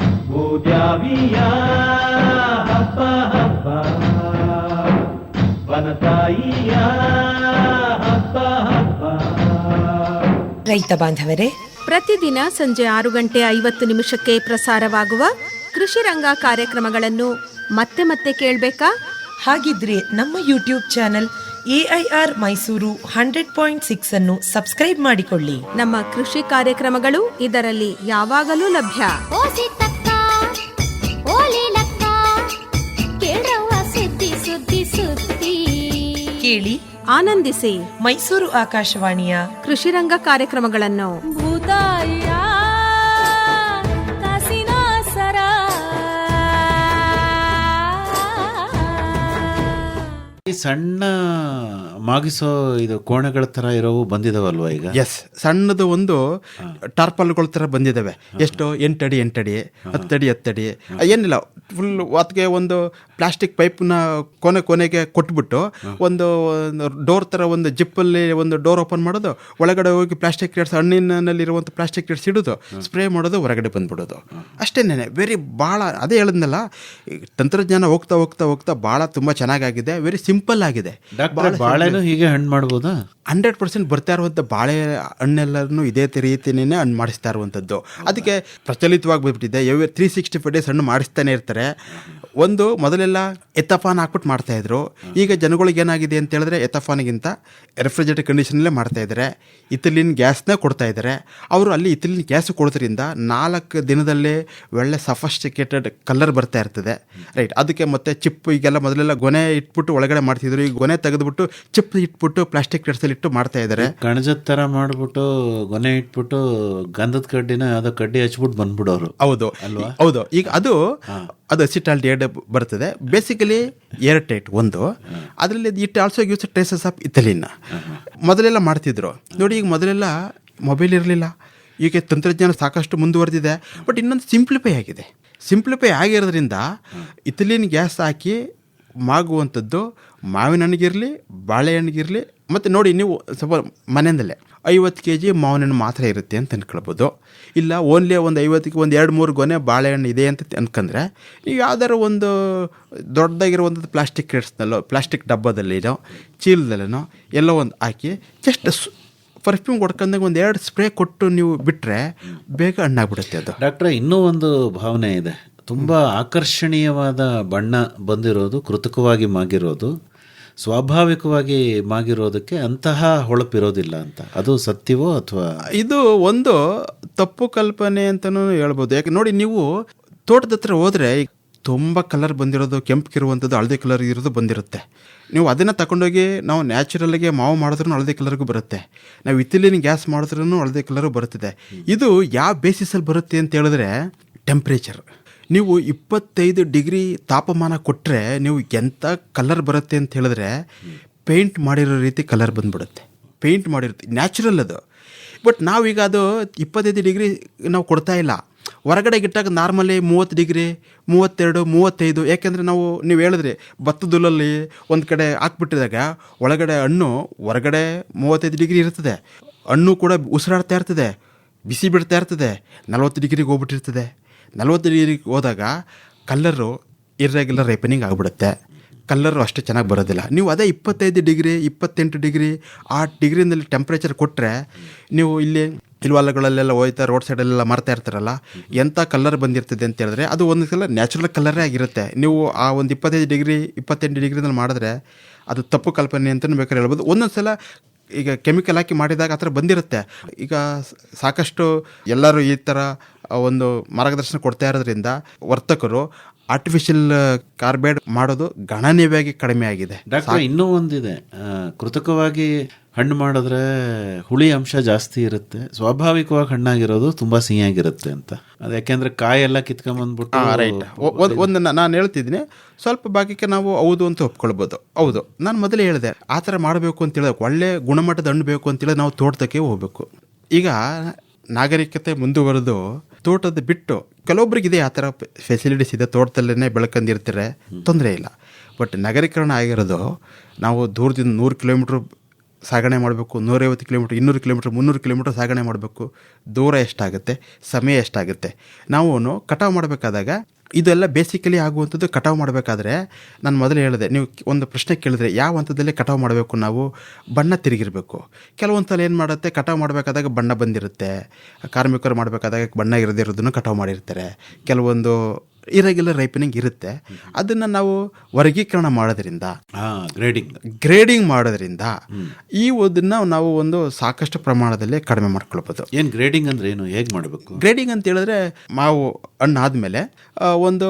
ರೈತ ಬಾಂಧವರೇ, ಪ್ರತಿದಿನ ಸಂಜೆ 6:50 ಪ್ರಸಾರವಾಗುವ ಕೃಷಿ ರಂಗ ಕಾರ್ಯಕ್ರಮಗಳನ್ನು ಮತ್ತೆ ಮತ್ತೆ ಕೇಳಬೇಕಾ? ಹಾಗಿದ್ರೆ ನಮ್ಮ ಯೂಟ್ಯೂಬ್ ಚಾನೆಲ್ AIR ಮೈಸೂರು 100.6 ಅನ್ನು ಸಬ್ಸ್ಕ್ರೈಬ್ ಮಾಡಿಕೊಳ್ಳಿ. ನಮ್ಮ ಕೃಷಿ ಕಾರ್ಯಕ್ರಮಗಳು ಇದರಲ್ಲಿ ಯಾವಾಗಲೂ ಲಭ್ಯ. ಓಸಿತಕ್ಕ ಓಲಿಲಕ್ಕ ಕೇಳವ್ವ ಸುದ್ದಿ ಸುದ್ದಿ ಸುದ್ದಿ. ಕೇಳಿ, ಆನಂದಿಸಿ ಮೈಸೂರು ಆಕಾಶವಾಣಿಯ ಕೃಷಿ ರಂಗ ಕಾರ್ಯಕ್ರಮಗಳನ್ನು. ಈ ಸಣ್ಣ ಮಾಗಿಸೋ ಇದು ಕೋಣೆಗಳ ತರ ಇರೋವು ಬಂದಿದಾವಲ್ವಾ ಈಗ? ಎಸ್, ಸಣ್ಣದು ಒಂದು ಟಾರ್ಪಲ್ಗಳ ಥರ ಬಂದಿದ್ದಾವೆ. ಎಷ್ಟು 8 ಅಡಿ 8 ಅಡಿ 10 ಅಡಿ 10 ಅಡಿ ಏನಿಲ್ಲ, ಫುಲ್ ಅದಕ್ಕೆ ಒಂದು ಪ್ಲಾಸ್ಟಿಕ್ ಪೈಪ್ನ ಕೊನೆಗೆ ಕೊಟ್ಬಿಟ್ಟು ಒಂದು ಡೋರ್ ಥರ ಒಂದು ಜಿಪ್ಪಲ್ಲಿ ಒಂದು ಡೋರ್ ಓಪನ್ ಮಾಡೋದು, ಒಳಗಡೆ ಹೋಗಿ ಪ್ಲಾಸ್ಟಿಕ್ ಕ್ರೇಟ್ಸ್ ಹಣ್ಣಿನಲ್ಲಿರುವಂಥ ಪ್ಲಾಸ್ಟಿಕ್ ಕ್ರೇಟ್ಸ್ ಇಡೋದು, ಸ್ಪ್ರೇ ಮಾಡೋದು, ಹೊರಗಡೆ ಬಂದ್ಬಿಡೋದು ಅಷ್ಟೇನೆ. ಭಾಳ ಅದೇ ಹೇಳಿದ್ನಲ್ಲ, ತಂತ್ರಜ್ಞಾನ ಹೋಗ್ತಾ ಹೋಗ್ತಾ ಹೋಗ್ತಾ ಭಾಳ ತುಂಬ ಚೆನ್ನಾಗಾಗಿದೆ, ವೆರಿ ಸಿಂಪಲ್ ಆಗಿದೆ. ಬಾಳೆನೂ ಹೀಗೆ ಹಣ್ಣು ಮಾಡ್ಬೋದಾ? 100% ಬರ್ತಾ ಇರುವಂಥ ಬಾಳೆ ಹಣ್ಣೆಲ್ಲರೂ ಇದೇ ರೀತಿಯೇ ಹಣ್ಣು ಮಾಡಿಸ್ತಾ ಇರುವಂಥದ್ದು. ಅದಕ್ಕೆ ಪ್ರಚಲಿತವಾಗಿ ಬಂದ್ಬಿಟ್ಟಿದೆ. 365 ಡೇಸ್ ಹಣ್ಣು ಮಾಡಿಸ್ತಾನೆ ಇರ್ತಾರೆ. ಒಂದು ಮೊದಲೆಲ್ಲ ಎಥಫಾನ್ ಹಾಕ್ಬಿಟ್ಟು ಮಾಡ್ತಾಯಿದ್ರು. ಈಗ ಜನಗಳಿಗೆ ಏನಾಗಿದೆ ಅಂತ ಹೇಳಿದ್ರೆ ಎಥಫಾನ್ಗಿಂತ ರೆಫ್ರಿಜರೇಟರ್ ಕಂಡೀಷನಲ್ಲೇ ಮಾಡ್ತಾಯಿದ್ದಾರೆ. ಇಥಿಲಿನ್ ಗ್ಯಾಸ್ನ ಕೊಡ್ತಾ ಇದ್ದಾರೆ. ಅವರು ಅಲ್ಲಿ ಇಥಿಲಿನ್ ಗ್ಯಾಸ್ ಕೊಡೋದ್ರಿಂದ 4 ದಿನದಲ್ಲೇ ಒಳ್ಳೆ ಸಫಿಸ್ಟಿಕೇಟೆಡ್ ಕಲರ್ ಬರ್ತಾ ಇರ್ತದೆ. ರೈಟ್, ಅದಕ್ಕೆ ಮತ್ತೆ ಚಿಪ್, ಈಗೆಲ್ಲ ಮೊದಲೆಲ್ಲ ಗೊನೆ ಇಟ್ಬಿಟ್ಟು ಒಳಗಡೆ ಮಾಡ್ತಿದ್ರು. ಈಗ ಗೊನೆ ತೆಗೆದುಬಿಟ್ಟು ಚಿಪ್ ಇಟ್ಬಿಟ್ಟು ಪ್ಲಾಸ್ಟಿಕ್ ಕ್ರೇಟ್ಸಲ್ಲಿ ಇಟ್ಟು ಮಾಡ್ತಾ ಇದ್ದಾರೆ. ಕಣಜದ ಥರ ಮಾಡಿಬಿಟ್ಟು ಗೊನೆ ಇಟ್ಬಿಟ್ಟು ಗಂಧದ ಕಡ್ಡಿನ ಯಾವುದೋ ಕಡ್ಡಿ ಹಚ್ಬಿಟ್ಟು ಬಂದ್ಬಿಡೋರು. ಹೌದು ಅಲ್ವಾ? ಹೌದು. ಈಗ ಅದು ಅಸಿಟಾಲ್ಡಿಹೈಡ್ ಬರ್ತದೆ. ಬೇಸಿಕಲಿ ಏರ್ ಟೈಟ್ ಒಂದು, ಅದರಲ್ಲಿ it also gives traces of ethylene. ಮೊದಲೆಲ್ಲ ಮಾಡ್ತಿದ್ರು ನೋಡಿ. ಈಗ ಮೊದಲೆಲ್ಲ ಮೊಬೈಲ್ ಇರಲಿಲ್ಲ, ಈಗ ತಂತ್ರಜ್ಞಾನ ಸಾಕಷ್ಟು ಮುಂದುವರೆದಿದೆ. ಬಟ್ ಇನ್ನೊಂದು ಸಿಂಪ್ಲಿಫೈ ಆಗಿದೆ. ಸಿಂಪ್ಲಿಫೈ ಆಗಿರೋದ್ರಿಂದ ಇಥಿಲಿನ್ ಗ್ಯಾಸ್ ಹಾಕಿ ಮಾಗುವಂಥದ್ದು ಮಾವಿನ ಹಣ್ಣಿಗಿರಲಿ, ಬಾಳೆಹಣ್ಣಿಗಿರಲಿ. ಮತ್ತು ನೋಡಿ, ನೀವು ಸ್ವಲ್ಪ ಮನೆಯಲ್ಲೇ 50 kg ಮಾವಿನ ಹಣ್ಣು ಮಾತ್ರ ಇರುತ್ತೆ ಅಂತ ಅಂದ್ಕೊಳ್ಬೋದು. ಇಲ್ಲ ಓನ್ಲಿ ಒಂದು 50ಕ್ಕೆ ಒಂದು 2-3 ಗೊನೆ ಬಾಳೆಹಣ್ಣು ಇದೆ ಅಂತ ಅಂದ್ಕೊಂಡ್ರೆ ನೀವು ಯಾವ್ದಾರು ಒಂದು ದೊಡ್ಡದಾಗಿರುವಂಥದ್ದು ಪ್ಲಾಸ್ಟಿಕ್ ಕ್ರೇಟ್ಸ್ನಲ್ಲೋ, ಪ್ಲಾಸ್ಟಿಕ್ ಡಬ್ಬದಲ್ಲಿನೋ, ಚೀಲದಲ್ಲೋ ಎಲ್ಲೋ ಒಂದು ಹಾಕಿ ಜಸ್ಟ್ ಪರ್ಫ್ಯೂಮ್ ಕೊಡ್ಕೊಂಡಾಗ ಒಂದು 2 ಸ್ಪ್ರೇ ಕೊಟ್ಟು ನೀವು ಬಿಟ್ಟರೆ ಬೇಗ ಹಣ್ಣಾಗ್ಬಿಡುತ್ತೆ ಅದು. ಡಾಕ್ಟ್ರೆ, ಇನ್ನೂ ಒಂದು ಭಾವನೆ ಇದೆ. ತುಂಬ ಆಕರ್ಷಣೀಯವಾದ ಬಣ್ಣ ಬಂದಿರೋದು, ಕೃತಕವಾಗಿ ಮಾಗಿರೋದು, ಸ್ವಾಭಾವಿಕವಾಗಿ ಮಾಗಿರೋದಕ್ಕೆ ಅಂತಹ ಹೊಳಪಿರೋದಿಲ್ಲ ಅಂತ, ಅದು ಸತ್ಯವೋ ಅಥವಾ? ಇದು ಒಂದು ತಪ್ಪು ಕಲ್ಪನೆ ಅಂತಲೂ ಹೇಳ್ಬೋದು. ಯಾಕೆ ನೋಡಿ, ನೀವು ತೋಟದ ಹತ್ರ ಹೋದರೆ ತುಂಬ ಕಲರ್ ಬಂದಿರೋದು, ಕೆಂಪಗಿರುವಂಥದ್ದು, ಹಳದಿ ಕಲರ್ ಇರೋದು ಬಂದಿರುತ್ತೆ. ನೀವು ಅದನ್ನು ತಗೊಂಡೋಗಿ ನಾವು ನ್ಯಾಚುರಲ್ಗೆ ಮಾವು ಮಾಡಿದ್ರೂ ಹಳದಿ ಕಲರ್ಗೂ ಬರುತ್ತೆ. ನಾವು ಇಥಿಲಿನ್ ಗ್ಯಾಸ್ ಮಾಡಿದ್ರೂ ಹಳದಿ ಕಲರು ಬರುತ್ತದೆ. ಇದು ಯಾವ ಬೇಸಿಸಲ್ಲಿ ಬರುತ್ತೆ ಅಂತ ಹೇಳಿದ್ರೆ ಟೆಂಪ್ರೇಚರ್. ನೀವು 25 ಡಿಗ್ರಿ ತಾಪಮಾನ ಕೊಟ್ಟರೆ ನೀವು ಎಂಥ ಕಲರ್ ಬರುತ್ತೆ ಅಂತ ಹೇಳಿದ್ರೆ ಪೇಂಟ್ ಮಾಡಿರೋ ರೀತಿ ಕಲರ್ ಬಂದ್ಬಿಡುತ್ತೆ. ಪೇಂಟ್ ಮಾಡಿರುತ್ತೆ, ನ್ಯಾಚುರಲ್ ಅದು. ಬಟ್ ನಾವೀಗ ಅದು 25 ಡಿಗ್ರಿ ನಾವು ಕೊಡ್ತಾ ಇಲ್ಲ. ಹೊರಗಡೆ ಇಟ್ಟಾಗ ನಾರ್ಮಲಿ 30 ಡಿಗ್ರಿ, 32, 35. ಯಾಕೆಂದರೆ ನೀವು ಹೇಳಿದ್ರಿ ಭತ್ತದುಲ್ಲಲ್ಲಿ ಒಂದು ಕಡೆ ಹಾಕ್ಬಿಟ್ಟಿದಾಗ ಒಳಗಡೆ ಹಣ್ಣು ಹೊರಗಡೆ 35 ಡಿಗ್ರಿ ಇರ್ತದೆ, ಹಣ್ಣು ಕೂಡ ಉಸಿರಾಡ್ತಾ ಇರ್ತದೆ, ಬಿಸಿ ಬಿಡ್ತಾ ಇರ್ತದೆ. 40 ಡಿಗ್ರಿಗೆ ಹೋಗ್ಬಿಟ್ಟಿರ್ತದೆ. 40 ಡಿಗ್ರಿಗೆ ಹೋದಾಗ ಕಲ್ಲರು ಇರ್ರೆಗ್ಯುಲರ್ ರೈಪನಿಂಗ್ ಆಗಿಬಿಡುತ್ತೆ. ಕಲ್ಲರು ಅಷ್ಟು ಚೆನ್ನಾಗಿ ಬರೋದಿಲ್ಲ. ನೀವು ಅದೇ 25 ಡಿಗ್ರಿ 28 ಡಿಗ್ರಿ ಆ ಡಿಗ್ರಿನಲ್ಲಿ ಟೆಂಪ್ರೇಚರ್ ಕೊಟ್ಟರೆ, ನೀವು ಇಲ್ಲಿ ಹೊಲಗಳಲ್ಲೆಲ್ಲ ಹೋಯ್ತಾ ರೋಡ್ ಸೈಡಲ್ಲೆಲ್ಲ ಮಾರ್ತಾ ಇರ್ತಾರಲ್ಲ, ಎಂಥ ಕಲರ್ ಬಂದಿರ್ತದೆ ಅಂತ ಹೇಳಿದ್ರೆ ಅದು ಒಂದು ಸಲ ನ್ಯಾಚುರಲ್ ಕಲರೇ ಆಗಿರುತ್ತೆ. ನೀವು ಆ ಒಂದು 25 ಡಿಗ್ರಿ 28 ಡಿಗ್ರಿನಲ್ಲಿ ಮಾಡಿದ್ರೆ ಅದು ತಪ್ಪು ಕಲ್ಪನೆ ಅಂತಲೂ ಬೇಕಾದ್ರೆ ಹೇಳ್ಬೋದು. ಒಂದೊಂದು ಸಲ ಈಗ ಕೆಮಿಕಲ್ ಹಾಕಿ ಮಾಡಿದಾಗ ಆ ಥರ ಬಂದಿರುತ್ತೆ. ಈಗ ಸಾಕಷ್ಟು ಎಲ್ಲರೂ ಈ ಥರ ಒಂದು ಮಾರ್ಗದರ್ಶನ ಕೊಡ್ತಾ ಇರೋದ್ರಿಂದ ವರ್ತಕರು ಆರ್ಟಿಫಿಷಿಯಲ್ ಕಾರ್ಬೈಡ್ ಮಾಡೋದು ಗಣನೀಯವಾಗಿ ಕಡಿಮೆ ಆಗಿದೆ. ಡಾಕ್ಟರ್, ಇನ್ನೂ ಒಂದಿದೆ, ಕೃತಕವಾಗಿ ಹಣ್ಣು ಮಾಡಿದ್ರೆ ಹುಳಿ ಅಂಶ ಜಾಸ್ತಿ ಇರುತ್ತೆ, ಸ್ವಾಭಾವಿಕವಾಗಿ ಹಣ್ಣಾಗಿರೋದು ತುಂಬ ಸಿಹಿಯಾಗಿರುತ್ತೆ ಅಂತ. ಅದು ಯಾಕೆಂದರೆ ಕಾಯೆಲ್ಲ ಕಿತ್ಕೊಂಬಂದ್ಬಿಟ್ಟು. ರೈಟ್. ಒಂದು ನಾನು ಹೇಳ್ತಿದ್ದೀನಿ, ಸ್ವಲ್ಪ ಭಾಗಕ್ಕೆ ನಾವು ಹೌದು ಅಂತ ಒಪ್ಕೊಳ್ಬೋದು. ಹೌದು, ನಾನು ಮೊದಲೇ ಹೇಳಿದೆ ಆ ಥರ ಮಾಡಬೇಕು ಅಂತ ಹೇಳಿದ್ರೆ, ಒಳ್ಳೆ ಗುಣಮಟ್ಟದ ಹಣ್ಣು ಬೇಕು ಅಂತೇಳಿದ್ರೆ ನಾವು ತೋಟದಕ್ಕೆ ಹೋಗಬೇಕು. ಈಗ ನಾಗರಿಕತೆ ಮುಂದುವರೆದು ತೋಟದ ಬಿಟ್ಟು ಕೆಲವೊಬ್ರಿಗಿದೆ ಆ ಥರ ಫೆಸಿಲಿಟೀಸ್ ಇದೆ, ತೋಟದಲ್ಲೇ ಬೆಳ್ಕೊಂಡಿರ್ತಾರೆ, ತೊಂದರೆ ಇಲ್ಲ. ಬಟ್ ನಗರೀಕರಣ ಆಗಿರೋದು ನಾವು ದೂರದಿಂದ 100 ಕಿಲೋಮೀಟ್ರ್ ಸಾಗಣೆ ಮಾಡಬೇಕು, 150 ಕಿಲೋಮೀಟ್ರ್, 200 ಕಿಲೋಮೀಟ್ರ್, 300 ಕಿಲೋಮೀಟ್ರ್ ಸಾಗಣೆ ಮಾಡಬೇಕು, ದೂರ ಎಷ್ಟಾಗುತ್ತೆ, ಸಮಯ ಎಷ್ಟಾಗುತ್ತೆ. ನಾವು ಕಟಾವು ಮಾಡಬೇಕಾದಾಗ ಇದೆಲ್ಲ ಬೇಸಿಕಲಿ ಆಗುವಂಥದ್ದು. ಕಟಾವು ಮಾಡಬೇಕಾದ್ರೆ ನಾನು ಮೊದಲು ಹೇಳಿದೆ, ನೀವು ಒಂದು ಪ್ರಶ್ನೆ ಕೇಳಿದ್ರೆ ಯಾವ ಹಂತದಲ್ಲಿ ಕಟಾವು ಮಾಡಬೇಕು, ನಾವು ಬಣ್ಣ ತಿರುಗಿರಬೇಕು. ಕೆಲವೊಂದು ಸಲ ಏನು ಮಾಡುತ್ತೆ, ಕಟಾವು ಮಾಡಬೇಕಾದಾಗ ಬಣ್ಣ ಬಂದಿರುತ್ತೆ, ಕಾರ್ಮಿಕರು ಮಾಡಬೇಕಾದಾಗ ಬಣ್ಣ ಇರದಿರೋದನ್ನು ಕಟಾವು ಮಾಡಿರ್ತಾರೆ. ಕೆಲವೊಂದು ಇರೆಗ್ಯುಲರ್ ರೈಪನಿಂಗ್ ಇರುತ್ತೆ. ಅದನ್ನು ನಾವು ವರ್ಗೀಕರಣ ಮಾಡೋದ್ರಿಂದ, ಗ್ರೇಡಿಂಗ್ ಮಾಡೋದ್ರಿಂದ ಅದನ್ನು ನಾವು ಒಂದು ಸಾಕಷ್ಟು ಪ್ರಮಾಣದಲ್ಲಿ ಕಡಿಮೆ ಮಾಡ್ಕೊಳ್ಬೋದು. ಏನು ಗ್ರೇಡಿಂಗ್ ಅಂದರೆ ಏನು, ಹೇಗೆ ಮಾಡಬೇಕು? ಗ್ರೇಡಿಂಗ್ ಅಂತ ಹೇಳಿದ್ರೆ ಮಾವು ಹಣ್ಣು ಆದಮೇಲೆ ಒಂದು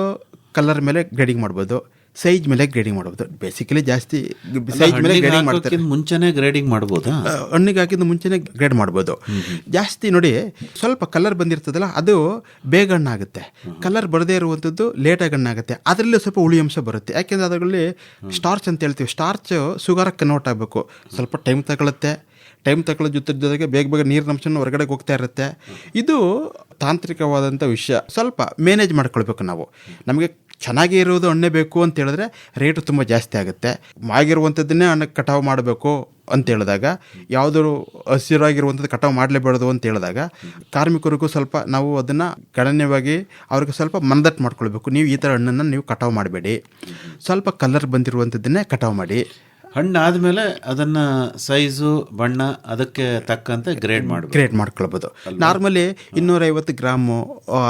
ಕಲರ್ ಮೇಲೆ ಗ್ರೇಡಿಂಗ್ ಮಾಡ್ಬೋದು, ಸೈಜ್ ಮೇಲೆ ಗ್ರೇಡಿಂಗ್ ಮಾಡ್ಬೋದು. ಬೇಸಿಕಲಿ ಜಾಸ್ತಿ ಸೈಜ್ ಮೇಲೆ ಗ್ರೇಡಿಂಗ್ ಮಾಡ್ತಾರೆ. ಮುಂಚೆನೇ ಗ್ರೇಡಿಂಗ್ ಮಾಡ್ಬೋದಾ? ಹಣ್ಣಿಗೆ ಹಾಕಿದ ಮುಂಚೆನೇ ಗ್ರೇಡ್ ಮಾಡ್ಬೋದು. ಜಾಸ್ತಿ ನೋಡಿ, ಸ್ವಲ್ಪ ಕಲರ್ ಬಂದಿರ್ತದಲ್ಲ ಅದು ಬೇಗ ಹಣ್ಣಾಗುತ್ತೆ. ಕಲರ್ ಬರದೇ ಇರುವಂಥದ್ದು ಲೇಟಾಗಿ ಹಣ್ಣಾಗುತ್ತೆ. ಅದರಲ್ಲಿ ಸ್ವಲ್ಪ ಹುಳಿ ಅಂಶ ಬರುತ್ತೆ. ಯಾಕೆಂದರೆ ಅದರಲ್ಲಿ ಸ್ಟಾರ್ಚ್ ಅಂತ ಹೇಳ್ತೀವಿ. ಸ್ಟಾರ್ಚ್ ಶುಗರಾಗಿ ಕನ್ವರ್ಟ್ ಆಗಬೇಕು. ಸ್ವಲ್ಪ ಟೈಮ್ ತಗೊಳುತ್ತೆ. ಟೈಮ್ ತಗೊಳ್ಳೋ ಜೊತೆಗೆ ಬೇಗ ನೀರಿನ ಅಂಶನೂ ಹೊರಗಡೆ ಹೋಗ್ತಾ ಇರುತ್ತೆ. ಇದು ತಾಂತ್ರಿಕವಾದಂಥ ವಿಷಯ. ಸ್ವಲ್ಪ ಮ್ಯಾನೇಜ್ ಮಾಡ್ಕೊಳ್ಬೇಕು ನಾವು. ನಮಗೆ ಚೆನ್ನಾಗಿ ಇರೋದು ಹಣ್ಣೆ ಬೇಕು ಅಂತ ಹೇಳಿದ್ರೆ ರೇಟು ತುಂಬ ಜಾಸ್ತಿ ಆಗುತ್ತೆ. ಮಾಗಿರುವಂಥದ್ದನ್ನೇ ಹಣ್ಣು ಕಟಾವು ಮಾಡಬೇಕು ಅಂತ ಹೇಳಿದಾಗ, ಯಾವುದಾದ್ರು ಹಸಿರಾಗಿರುವಂಥದ್ದು ಕಟಾವು ಮಾಡಲೇಬಾರ್ದು ಅಂತ ಹೇಳಿದಾಗ ಕಾರ್ಮಿಕರಿಗೂ ಸ್ವಲ್ಪ ನಾವು ಅದನ್ನು ಗಣನೀಯವಾಗಿ ಅವ್ರಿಗೆ ಸ್ವಲ್ಪ ಮನದಟ್ಟು ಮಾಡ್ಕೊಳ್ಬೇಕು. ನೀವು ಈ ಥರ ಹಣ್ಣನ್ನು ನೀವು ಕಟಾವು ಮಾಡಬೇಡಿ, ಸ್ವಲ್ಪ ಕಲರ್ ಬಂದಿರುವಂಥದ್ದನ್ನೇ ಕಟಾವು ಮಾಡಿ. ಹಣ್ಣು ಆದಮೇಲೆ ಅದನ್ನು ಸೈಜು, ಬಣ್ಣ ಅದಕ್ಕೆ ತಕ್ಕಂತೆ ಗ್ರೇಡ್ ಮಾಡ್ಕೊಳ್ಬೋದು. ನಾರ್ಮಲಿ 250 ಗ್ರಾಮು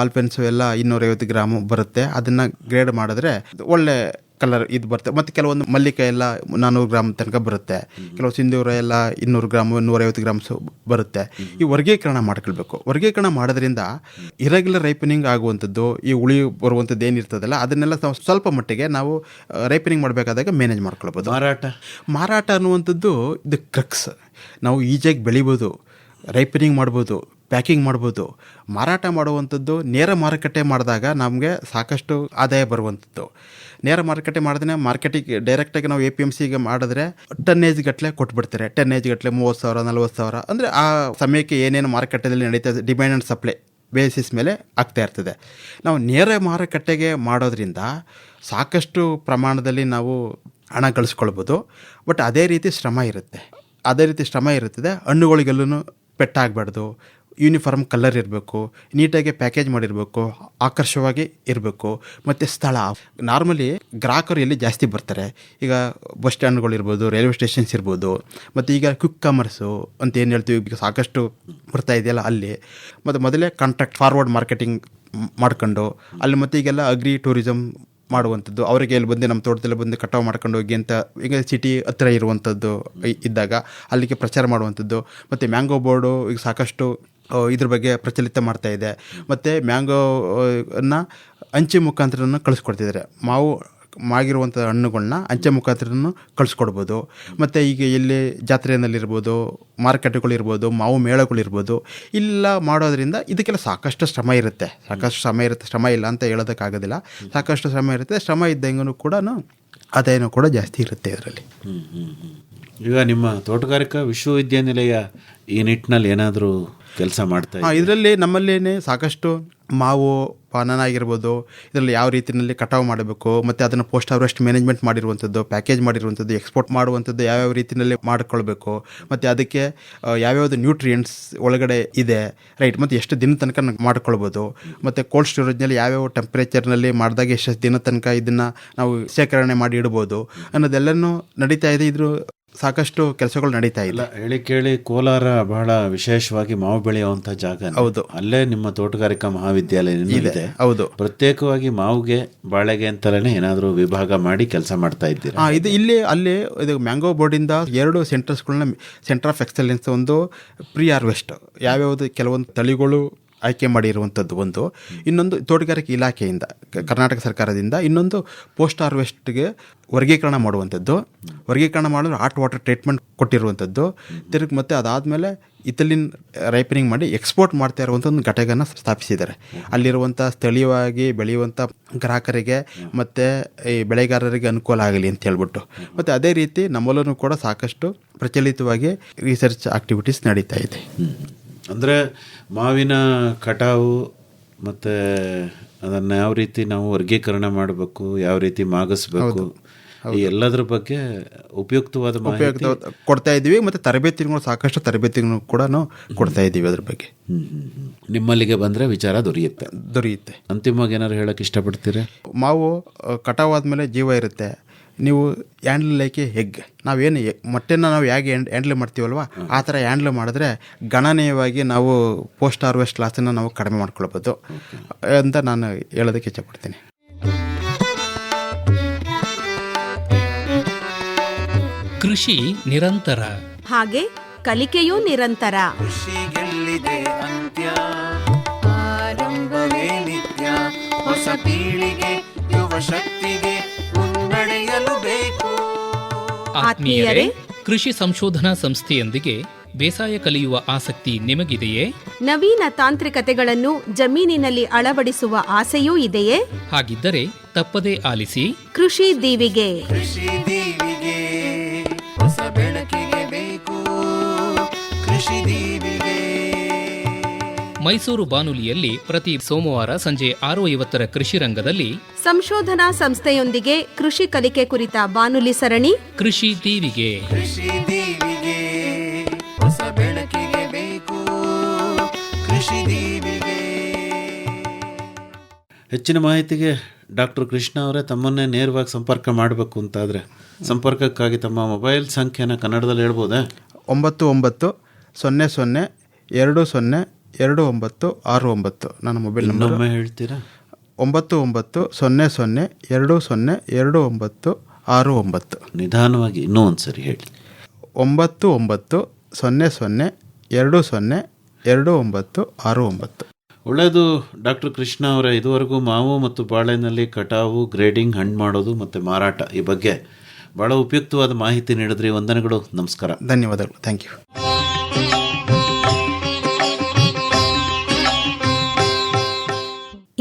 ಆಲ್ಪೆನ್ಸು ಎಲ್ಲ 250 ಗ್ರಾಮು ಬರುತ್ತೆ. ಅದನ್ನು ಗ್ರೇಡ್ ಮಾಡಿದ್ರೆ ಒಳ್ಳೆ ಕಲರ್ ಇದು ಬರುತ್ತೆ. ಮತ್ತು ಕೆಲವೊಂದು ಮಲ್ಲಿಕಾಯಿ ಎಲ್ಲ 400 ಗ್ರಾಮ್ ತನಕ ಬರುತ್ತೆ. ಕೆಲವು ಸಿಂಧೂರ ಎಲ್ಲ 200 ಗ್ರಾಮು 150 ಗ್ರಾಮ್ಸು ಬರುತ್ತೆ. ಈ ವರ್ಗೀಕರಣ ಮಾಡ್ಕೊಳ್ಬೇಕು. ವರ್ಗೀಕರಣ ಮಾಡೋದ್ರಿಂದ ಇರೆಗ್ಯುಲರ್ ರೈಪನಿಂಗ್ ಆಗುವಂಥದ್ದು, ಈ ಹುಳಿ ಬರುವಂಥದ್ದು ಏನಿರ್ತದಲ್ಲ ಅದನ್ನೆಲ್ಲ ಸ್ವಲ್ಪ ಮಟ್ಟಿಗೆ ನಾವು ರೈಪನಿಂಗ್ ಮಾಡಬೇಕಾದಾಗ ಮ್ಯಾನೇಜ್ ಮಾಡ್ಕೊಳ್ಬೋದು. ಮಾರಾಟ ಅನ್ನುವಂಥದ್ದು ಇದು ಕ್ರಕ್ಸ್. ನಾವು ಈಜಿಯಾಗಿ ಬೆಳಿಬೋದು, ರೈಪನಿಂಗ್ ಮಾಡ್ಬೋದು, ಪ್ಯಾಕಿಂಗ್ ಮಾಡ್ಬೋದು. ಮಾರಾಟ ಮಾಡುವಂಥದ್ದು ನೇರ ಮಾರುಕಟ್ಟೆ ಮಾಡಿದಾಗ ನಮಗೆ ಸಾಕಷ್ಟು ಆದಾಯ ಬರುವಂಥದ್ದು. ನೇರ ಮಾರುಕಟ್ಟೆ ಮಾಡಿದ್ರೆ ಮಾರ್ಕೆಟಿಗೆ ಡೈರೆಕ್ಟಾಗಿ ನಾವು APMCಗೆ ಮಾಡಿದ್ರೆ ಟನ್ನೇಜ್ ಗಟ್ಟಲೆ ಕೊಟ್ಬಿಡ್ತಾರೆ. ಟನ್ನೇಜ್ ಗಟ್ಟಲೆ 30,000 40,000 ಅಂದರೆ ಆ ಸಮಯಕ್ಕೆ ಏನೇನು ಮಾರುಕಟ್ಟೆಯಲ್ಲಿ ನಡೀತಾ ಇದೆ, ಡಿಮ್ಯಾಂಡ್ ಆ್ಯಂಡ್ ಸಪ್ಲೈ ಬೇಸಿಸ್ ಮೇಲೆ ಆಗ್ತಾ ಇರ್ತದೆ. ನಾವು ನೇರ ಮಾರುಕಟ್ಟೆಗೆ ಮಾಡೋದ್ರಿಂದ ಸಾಕಷ್ಟು ಪ್ರಮಾಣದಲ್ಲಿ ನಾವು ಹಣ ಗಳಿಸ್ಕೊಳ್ಬೋದು. ಬಟ್ ಅದೇ ರೀತಿ ಶ್ರಮ ಇರುತ್ತದೆ. ಹಣ್ಣುಗಳಿಗೆಲ್ಲೂ ಪೆಟ್ಟಾಗಬಾರ್ದು, ಯೂನಿಫಾರ್ಮ್ ಕಲರ್ ಇರಬೇಕು, ನೀಟಾಗಿ ಪ್ಯಾಕೇಜ್ ಮಾಡಿರಬೇಕು, ಆಕರ್ಷವಾಗಿ ಇರಬೇಕು. ಮತ್ತು ಸ್ಥಳ, ನಾರ್ಮಲಿ ಗ್ರಾಹಕರು ಎಲ್ಲಿ ಜಾಸ್ತಿ ಬರ್ತಾರೆ, ಈಗ ಬಸ್ ಸ್ಟ್ಯಾಂಡ್ಗಳಿರ್ಬೋದು, ರೈಲ್ವೆ ಸ್ಟೇಷನ್ಸ್ ಇರ್ಬೋದು, ಮತ್ತು ಈಗ ಕ್ವಿಕ್ ಕಾಮರ್ಸು ಅಂತ ಏನು ಹೇಳ್ತೀವಿ, ಈಗ ಸಾಕಷ್ಟು ಬರ್ತಾ ಇದೆಯಲ್ಲ ಅಲ್ಲಿ. ಮತ್ತು ಮೊದಲೇ ಕಾಂಟ್ರಾಕ್ಟ್ ಫಾರ್ವರ್ಡ್ ಮಾರ್ಕೆಟಿಂಗ್ ಮಾಡ್ಕೊಂಡು ಅಲ್ಲಿ, ಮತ್ತು ಈಗೆಲ್ಲ ಅಗ್ರಿ ಟೂರಿಸಮ್ ಮಾಡುವಂಥದ್ದು, ಅವರಿಗೆ ಎಲ್ಲಿ ಬಂದು ನಮ್ಮ ತೋಟದಲ್ಲಿ ಬಂದು ಕಟಾವು ಮಾಡ್ಕೊಂಡು ಹೋಗಿ ಅಂತ ಈಗ ಸಿಟಿ ಹತ್ತಿರ ಇರುವಂಥದ್ದು ಇದ್ದಾಗ ಅಲ್ಲಿಗೆ ಪ್ರಚಾರ ಮಾಡುವಂಥದ್ದು. ಮತ್ತು ಮ್ಯಾಂಗೋ ಬೋರ್ಡು ಈಗ ಸಾಕಷ್ಟು ಇದ್ರ ಬಗ್ಗೆ ಪ್ರಚಲಿತ ಮಾಡ್ತಾ ಇದೆ. ಮತ್ತು ಮ್ಯಾಂಗೋನ ಅಂಚೆ ಮುಖಾಂತರನೂ ಕಳಿಸ್ಕೊಡ್ತಿದ್ದಾರೆ. ಮಾಗಿರುವಂಥ ಹಣ್ಣುಗಳನ್ನ ಅಂಚೆ ಮುಖಾಂತರನೂ ಕಳಿಸ್ಕೊಡ್ಬೋದು. ಮತ್ತು ಈಗ ಎಲ್ಲಿ ಜಾತ್ರೆಯಲ್ಲಿರ್ಬೋದು, ಮಾರುಕಟ್ಟೆಗಳಿರ್ಬೋದು, ಮಾವು ಮೇಳಗಳಿರ್ಬೋದು, ಇಲ್ಲ ಮಾಡೋದ್ರಿಂದ ಇದಕ್ಕೆಲ್ಲ ಸಾಕಷ್ಟು ಶ್ರಮ ಇರುತ್ತೆ. ಶ್ರಮ ಇಲ್ಲ ಅಂತ ಹೇಳೋದಕ್ಕಾಗೋದಿಲ್ಲ. ಸಾಕಷ್ಟು ಶ್ರಮ ಇರುತ್ತೆ. ಶ್ರಮ ಇದ್ದಂಗೂ ಕೂಡ ಆದಾಯನೂ ಕೂಡ ಜಾಸ್ತಿ ಇರುತ್ತೆ ಇದರಲ್ಲಿ. ಈಗ ನಿಮ್ಮ ತೋಟಗಾರಿಕಾ ವಿಶ್ವವಿದ್ಯಾನಿಲಯ ಈ ನಿಟ್ಟಿನಲ್ಲಿ ಏನಾದರೂ ಕೆಲಸ ಮಾಡ್ತಾ ಇದೆ? ಇದರಲ್ಲಿ ನಮ್ಮಲ್ಲೇ ಸಾಕಷ್ಟು ಮಾವು ಪಾನನ ಆಗಿರ್ಬೋದು, ಇದರಲ್ಲಿ ಯಾವ ರೀತಿಯಲ್ಲಿ ಕಟಾವು ಮಾಡಬೇಕು, ಮತ್ತು ಅದನ್ನು ಪೋಸ್ಟ್ ಹಾರ್ವೆಸ್ಟ್ ಮ್ಯಾನೇಜ್ಮೆಂಟ್ ಮಾಡಿರುವಂಥದ್ದು, ಪ್ಯಾಕೇಜ್ ಮಾಡಿರುವಂಥದ್ದು, ಎಕ್ಸ್ಪೋರ್ಟ್ ಮಾಡುವಂಥದ್ದು ಯಾವ್ಯಾವ ರೀತಿಯಲ್ಲಿ ಮಾಡ್ಕೊಳ್ಬೇಕು, ಮತ್ತು ಅದಕ್ಕೆ ಯಾವ್ಯಾವುದು ನ್ಯೂಟ್ರಿಯೆಂಟ್ಸ್ ಒಳಗಡೆ ಇದೆ, ರೈಟ್, ಮತ್ತು ಎಷ್ಟು ದಿನ ತನಕ ಮಾಡ್ಕೊಳ್ಬೋದು, ಮತ್ತು ಕೋಲ್ಡ್ ಸ್ಟೋರೇಜ್ನಲ್ಲಿ ಯಾವ್ಯಾವ ಟೆಂಪ್ರೇಚರ್ನಲ್ಲಿ ಮಾಡಿದಾಗ ಎಷ್ಟು ದಿನ ತನಕ ಇದನ್ನು ನಾವು ಶೇಖರಣೆ ಮಾಡಿ ಇಡ್ಬೋದು ಅನ್ನೋದೆಲ್ಲನೂ ನಡೀತಾ ಇದೆ. ಇದ್ರ ಸಾಕಷ್ಟು ಕೆಲಸಗಳು ನಡೀತಾ ಇಲ್ಲ. ಹೇಳಿ ಕೇಳಿ ಕೋಲಾರ ಬಹಳ ವಿಶೇಷವಾಗಿ ಮಾವು ಬೆಳೆಯುವಂಥ ಜಾಗ. ಹೌದು, ಅಲ್ಲೇ ನಿಮ್ಮ ತೋಟಗಾರಿಕಾ ಮಹಾವಿದ್ಯಾಲಯ ಇದೆ. ಹೌದು, ಪ್ರತ್ಯೇಕವಾಗಿ ಮಾವುಗೆ ಬಾಳೆಗೆ ಅಂತಲೇ ಏನಾದರೂ ವಿಭಾಗ ಮಾಡಿ ಕೆಲಸ ಮಾಡ್ತಾ ಇದ್ದೀರಾ? ಇದು ಅಲ್ಲೇ ಇದು ಮ್ಯಾಂಗೋ ಬೋರ್ಡಿಂದ 2 ಸೆಂಟರ್ಸ್ಗಳನ್ನ, ಸೆಂಟರ್ ಆಫ್ ಎಕ್ಸಲೆನ್ಸ್, ಒಂದು ಪ್ರೀ ಹಾರ್ವೆಸ್ಟ್ ಯಾವ್ಯಾವುದು ಕೆಲವೊಂದು ತಳಿಗಳು ಆಯ್ಕೆ ಮಾಡಿರುವಂಥದ್ದು ಒಂದು, ಇನ್ನೊಂದು ತೋಟಗಾರಿಕೆ ಇಲಾಖೆಯಿಂದ ಕರ್ನಾಟಕ ಸರ್ಕಾರದಿಂದ, ಇನ್ನೊಂದು ಪೋಸ್ಟ್ ಹಾರ್ವೆಸ್ಟ್ಗೆ ವರ್ಗೀಕರಣ ಮಾಡುವಂಥದ್ದು. ವರ್ಗೀಕರಣ ಮಾಡಿದ್ರೆ ಹಾಟ್ ವಾಟರ್ ಟ್ರೀಟ್ಮೆಂಟ್ ಕೊಟ್ಟಿರುವಂಥದ್ದು. ತಿರುಗಿ ಮತ್ತು ಅದಾದಮೇಲೆ ಇಥಿಲಿನ್ ರೈಪನಿಂಗ್ ಮಾಡಿ ಎಕ್ಸ್ಪೋರ್ಟ್ ಮಾಡ್ತಾ ಇರುವಂಥ ಒಂದು ಘಟಕನ ಸ್ಥಾಪಿಸಿದ್ದಾರೆ. ಅಲ್ಲಿರುವಂಥ ಸ್ಥಳೀಯವಾಗಿ ಬೆಳೆಯುವಂಥ ಗ್ರಾಹಕರಿಗೆ ಮತ್ತು ಈ ಬೆಳೆಗಾರರಿಗೆ ಅನುಕೂಲ ಆಗಲಿ ಅಂತ ಹೇಳ್ಬಿಟ್ಟು. ಮತ್ತು ಅದೇ ರೀತಿ ನಮ್ಮಲ್ಲೂ ಕೂಡ ಸಾಕಷ್ಟು ಪ್ರಚಲಿತವಾಗಿ ರಿಸರ್ಚ್ ಆಕ್ಟಿವಿಟೀಸ್ ನಡೀತಾ ಇದೆ. ಅಂದರೆ ಮಾವಿನ ಕಟಾವು ಮತ್ತು ಅದನ್ನು ಯಾವ ರೀತಿ ನಾವು ವರ್ಗೀಕರಣ ಮಾಡಬೇಕು, ಯಾವ ರೀತಿ ಮಾಗಿಸ್ಬೇಕು, ಈ ಎಲ್ಲದರ ಬಗ್ಗೆ ಉಪಯುಕ್ತವಾದ ಮಾಹಿತಿ ಕೊಡ್ತಾ ಇದ್ದೀವಿ, ಮತ್ತು ತರಬೇತಿಗಳು ಸಾಕಷ್ಟು ತರಬೇತಿಗಳು ಕೂಡ ಕೊಡ್ತಾ ಇದ್ದೀವಿ ಅದ್ರ ಬಗ್ಗೆ. ನಿಮ್ಮಲ್ಲಿಗೆ ಬಂದರೆ ವಿಚಾರ ದೊರೆಯುತ್ತೆ. ಅಂತಿಮವಾಗಿ ಏನಾದ್ರು ಹೇಳಕ್ಕೆ ಇಷ್ಟಪಡ್ತೀರಾ? ಮಾವು ಕಟಾವು ಆದಮೇಲೆ ಜೀವ ಇರುತ್ತೆ. ನೀವು ಹ್ಯಾಂಡ್ಲ್ ಲೈಕ್ ಹೆಗ್, ನಾವೇನು ಮೊಟ್ಟೆನ ನಾವು ಹೇಗೆ ಹ್ಯಾಂಡ್ಲ್ ಮಾಡ್ತೀವಲ್ವ ಆ ಥರ ಹ್ಯಾಂಡ್ಲ್ ಮಾಡಿದ್ರೆ ಗಣನೀಯವಾಗಿ ನಾವು ಪೋಸ್ಟ್ ಹಾರ್ವೆಸ್ಟ್ ಲಾಸನ್ನು ನಾವು ಕಡಿಮೆ ಮಾಡ್ಕೊಳ್ಬೋದು ಅಂತ ನಾನು ಹೇಳೋದಕ್ಕೆ ಇಷ್ಟಪಡ್ತೀನಿ. ಕೃಷಿ ನಿರಂತರ, ಹಾಗೆ ಕಲಿಕೆಯೂ ನಿರಂತರ. ಕೃಷಿಗೆಲ್ಲಿದೆ ಅಂತ್ಯ, ಆರಂಭವೇ ನಿತ್ಯ. ಹೊಸ ಪೀಳಿಗೆ ಯುವ ಶಕ್ತಿಗೆ ಮುನ್ನಡೆಯಲು ಬೇಕು. ಆತ್ಮೀಯರೇ, ಕೃಷಿ ಸಂಶೋಧನಾ ಸಂಸ್ಥೆಯೊಂದಿಗೆ ಬೇಸಾಯ ಕಲಿಯುವ ಆಸಕ್ತಿ ನಿಮಗಿದೆಯೇ? ನವೀನ ತಾಂತ್ರಿಕತೆಗಳನ್ನು ಜಮೀನಿನಲ್ಲಿ ಅಳವಡಿಸುವ ಆಸೆಯೂ ಇದೆಯೇ? ಹಾಗಿದ್ದರೆ ತಪ್ಪದೇ ಆಲಿಸಿ ಕೃಷಿ ದೀವಿಗೆ. ಕೃಷಿ ದೀವಿಗೆ ಹೊಸ ಬೆಳಕಿಗೆ ಬೇಕು. ಕೃಷಿ ದೀವಿಗೆ ಮೈಸೂರು ಬಾನುಲಿಯಲ್ಲಿ ಪ್ರತಿ ಸೋಮವಾರ ಸಂಜೆ 6:50 ಕೃಷಿ ರಂಗದಲ್ಲಿ ಸಂಶೋಧನಾ ಸಂಸ್ಥೆಯೊಂದಿಗೆ ಕೃಷಿ ಕಲಿಕೆ ಕುರಿತ ಬಾನುಲಿ ಸರಣಿ ಕೃಷಿ ದೀವಿಗೆ. ಕೃಷಿ ದೀವಿಗೆ ಹೊಸ ಬೆಳಕಿಗೆ ಬೇಕು. ಕೃಷಿ ದೀವಿಗೆ. ಹೆಚ್ಚಿನ ಮಾಹಿತಿಗೆ ಡಾಕ್ಟರ್ ಕೃಷ್ಣ ಅವರೇ ತಮ್ಮನ್ನೇ ನೇರವಾಗಿ ಸಂಪರ್ಕ ಮಾಡಬೇಕು ಅಂತಾದರೆ ಸಂಪರ್ಕಕ್ಕಾಗಿ ತಮ್ಮ ಮೊಬೈಲ್ ಸಂಖ್ಯೆನ ಕನ್ನಡದಲ್ಲಿ ಹೇಳ್ಬೋದಾ? 9900202969 ನನ್ನ ಮೊಬೈಲ್ ನಂಬರ್. ಹೇಳ್ತೀರಾ? 9900202969. ನಿಧಾನವಾಗಿ ಇನ್ನೂ ಒಂದ್ಸರಿ ಹೇಳಿ. 9900202969. ಒಳ್ಳೆಯದು ಡಾಕ್ಟರ್ ಕೃಷ್ಣ ಅವರೇ, ಇದುವರೆಗೂ ಮಾವು ಮತ್ತು ಬಾಳೆನಲ್ಲಿ ಕಟಾವು, ಗ್ರೇಡಿಂಗ್, ಹಣ್ಣು ಮಾಡೋದು ಮತ್ತು ಮಾರಾಟ ಈ ಬಗ್ಗೆ ಭಾಳ ಉಪಯುಕ್ತವಾದ ಮಾಹಿತಿ ನೀಡಿದ್ರಿ. ವಂದನೆಗಳು, ನಮಸ್ಕಾರ. ಧನ್ಯವಾದಗಳು. Thank you.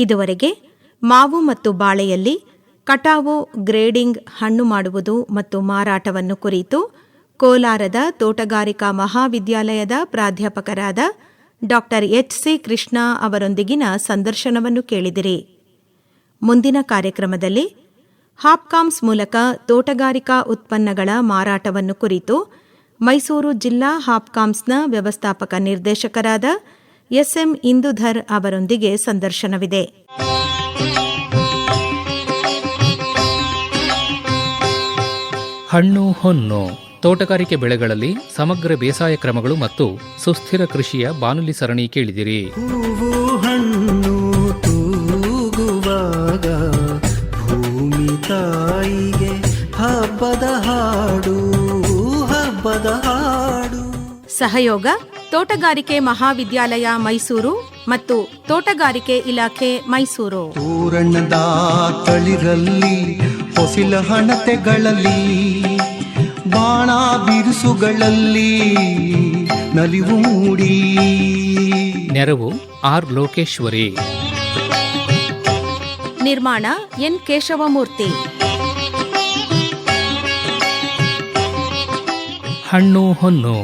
ಇದುವರೆಗೆ ಮಾವು ಮತ್ತು ಬಾಳೆಯಲ್ಲಿ ಕಟಾವು, ಗ್ರೇಡಿಂಗ್, ಹಣ್ಣು ಮಾಡುವುದು ಮತ್ತು ಮಾರಾಟವನ್ನು ಕುರಿತು ಕೋಲಾರದ ತೋಟಗಾರಿಕಾ ಮಹಾವಿದ್ಯಾಲಯದ ಪ್ರಾಧ್ಯಾಪಕರಾದ ಡಾಕ್ಟರ್ ಎಚ್.ಸಿ. ಕೃಷ್ಣ ಅವರೊಂದಿಗಿನ ಸಂದರ್ಶನವನ್ನು ಕೇಳಿದಿರಿ. ಮುಂದಿನ ಕಾರ್ಯಕ್ರಮದಲ್ಲಿ ಹಾಪ್ಕಾಮ್ಸ್ ಮೂಲಕ ತೋಟಗಾರಿಕಾ ಉತ್ಪನ್ನಗಳ ಮಾರಾಟವನ್ನು ಕುರಿತು ಮೈಸೂರು ಜಿಲ್ಲಾ ಹಾಪ್ಕಾಮ್ಸ್ನ ವ್ಯವಸ್ಥಾಪಕ ನಿರ್ದೇಶಕರಾದ ಎಸ್ಎಂ ಇಂದುಧರ್ ಅವರೊಂದಿಗೆ ಸಂದರ್ಶನವಿದೆ. ಹಣ್ಣು ಹೊನ್ನು, ತೋಟಗಾರಿಕೆ ಬೆಳೆಗಳಲ್ಲಿ ಸಮಗ್ರ ಬೇಸಾಯ ಕ್ರಮಗಳು ಮತ್ತು ಸುಸ್ಥಿರ ಕೃಷಿಯ ಬಾನುಲಿ ಸರಣಿ ಕೇಳಿದಿರಿ. ಹೂವು ಹಣ್ಣು ತೂಗುವಾಗ ಭೂಮಿ ತಾಯಿಗೆ ಹಬ್ಬದ ಹಾಡು, ಹಬ್ಬದ ಹಾಡು. ಸಹಯೋಗ ತೋಟಗಾರಿಕೆ ಮಹಾವಿದ್ಯಾಲಯ ಮೈಸೂರು ಮತ್ತು ತೋಟಗಾರಿಕೆ ಇಲಾಖೆ ಮೈಸೂರು. ತೋರಣದ ತಳಿರಲ್ಲಿ ಹೊಸಿಲ ಹಣತೆಗಳಲ್ಲಿ ಬಾಣ ಬಿರುಸುಗಳಲ್ಲಿ ನಲಿವು ಮೂಡಿ. ನೆರವು ಆರ್ ಲೋಕೇಶ್ವರಿ. ನಿರ್ಮಾಣ ಎನ್ ಕೇಶವಮೂರ್ತಿ. ಹಣ್ಣು ಹೊನ್ನು